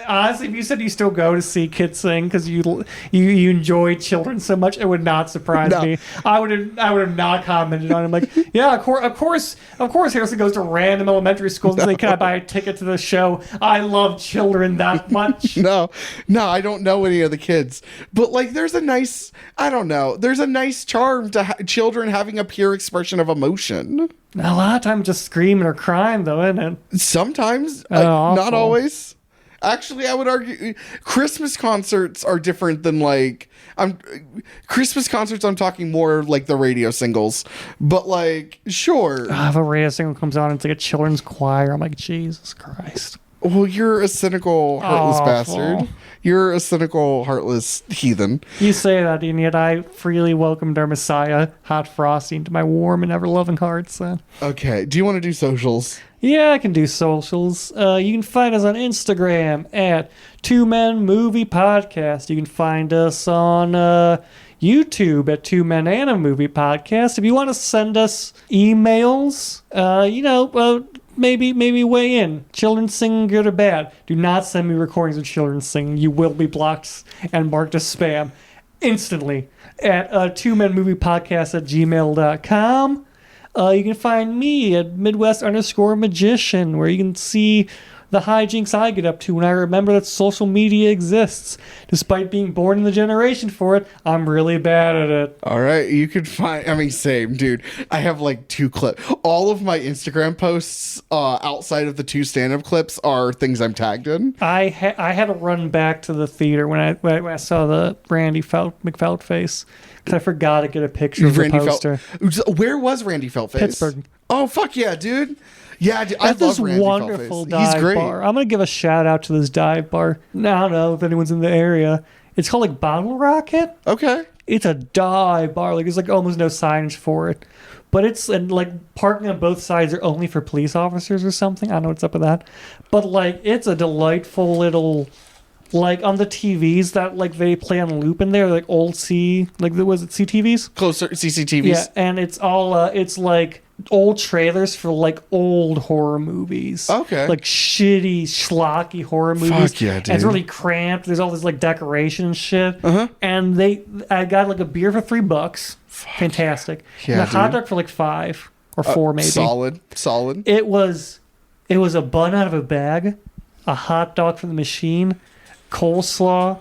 Honestly, if you said you still go to see kids sing because you enjoy children so much, it would not surprise me. I would have not commented on it. I'm like, yeah, of course, Harrison goes to random elementary schools and say, "Can I buy a ticket to the show?" I love children that much. No, I don't know any of the kids. But like, there's a nice charm to children having a pure expression of emotion. A lot of times just screaming or crying, though, isn't it? Sometimes, not always. Actually, I would argue Christmas concerts are different than Christmas concerts. I'm talking more like the radio singles, but like, sure. If a radio single comes on, it's like a children's choir. I'm like, Jesus Christ. Well, you're a cynical, heartless bastard. You're a cynical, heartless heathen. You say that, and yet I freely welcomed our Messiah, Hot Frosty, into my warm and ever-loving heart. So. Okay. Do you want to do socials? Yeah, I can do socials. You can find us on Instagram at Two Men Movie Podcast. You can find us on YouTube at Two Men and a Movie Podcast. If you want to send us emails, maybe weigh in. Children singing, good or bad. Do not send me recordings of children singing. You will be blocked and marked as spam instantly at Two Men Movie Podcast at gmail.com. You can find me at Midwest_magician, where you can see the hijinks I get up to when I remember that social media exists. Despite being born in the generation for it, I'm really bad at it. All right, you can find, same, dude. I have like 2 clips. All of my Instagram posts outside of the 2 stand-up clips are things I'm tagged in. I had to run back to the theater when I saw the Randy McFelt face, because I forgot to get a picture of the poster. Where was Randy Feltface? Pittsburgh. Oh, fuck yeah, dude. Yeah, dude, I love Randy wonderful Feltface. dive He's great. bar. I'm going to give a shout out to this dive bar. I don't know if anyone's in the area. It's called like Bottle Rocket. Okay. It's a dive bar. Like there's like almost no signage for it. But it's like parking on both sides are only for police officers or something. I don't know what's up with that. But like it's a delightful little, like on the TVs that like they play on loop in there, like old was it CTVs? Closer CCTVs. Yeah, and it's all it's like old trailers for like old horror movies. Okay. Like shitty, schlocky horror movies. Fuck yeah, dude. And it's really cramped. There's all this like decoration and shit. Uh-huh. And I got like a beer for $3. Fuck. Fantastic. Yeah, and a hot dog for like $5 or $4 maybe. Solid. It was a bun out of a bag, a hot dog from the machine, coleslaw,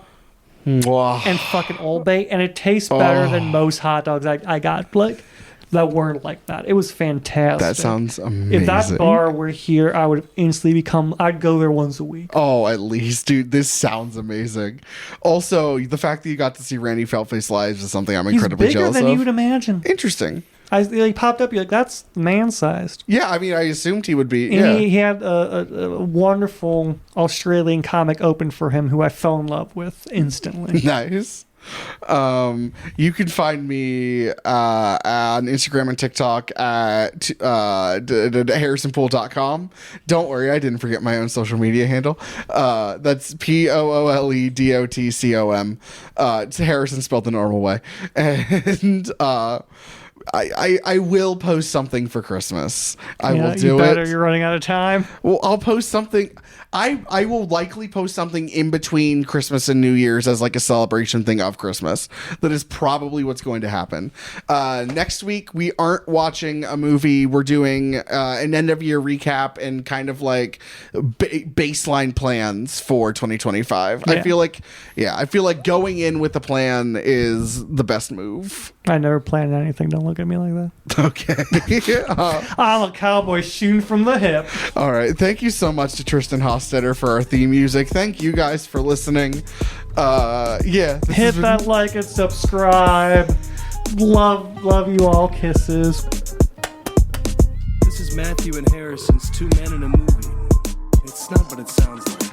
Wow. and fucking Old Bay, and it tastes better than most hot dogs I got. Like, that weren't like that. It was fantastic. That sounds amazing. If that bar were here, I would instantly I'd go there once a week. Oh, at least, dude, this sounds amazing. Also, the fact that you got to see Randy Feltface live is something I'm incredibly He's bigger jealous than of. you would imagine. Interesting. He popped up, you're like, that's man-sized. Yeah, I mean, I assumed he would be. And Yeah. he had a wonderful Australian comic open for him who I fell in love with instantly. Nice. You can find me on Instagram and TikTok at harrisonpool.com. Don't worry, I didn't forget my own social media handle. That's POOLEDOTCOM. It's Harrison spelled the normal way. And I will post something for Christmas. I will do it. You're running out of time. Well, I'll post something. I will likely post something in between Christmas and New Year's as like a celebration thing of Christmas. That is probably what's going to happen. Next week, we aren't watching a movie. We're doing an end of year recap and kind of like baseline plans for 2025. Yeah. I feel like going in with a plan is the best move. I never planned anything. Don't look at me like that. Okay. I'm a cowboy shooting from the hip. All right. Thank you so much to Tristan Hostetter for our theme music. Thank you guys for listening. Hit that like and subscribe. Love you all. Kisses. This is Matthew and Harrison's Two Men in a Movie. It's not what it sounds like.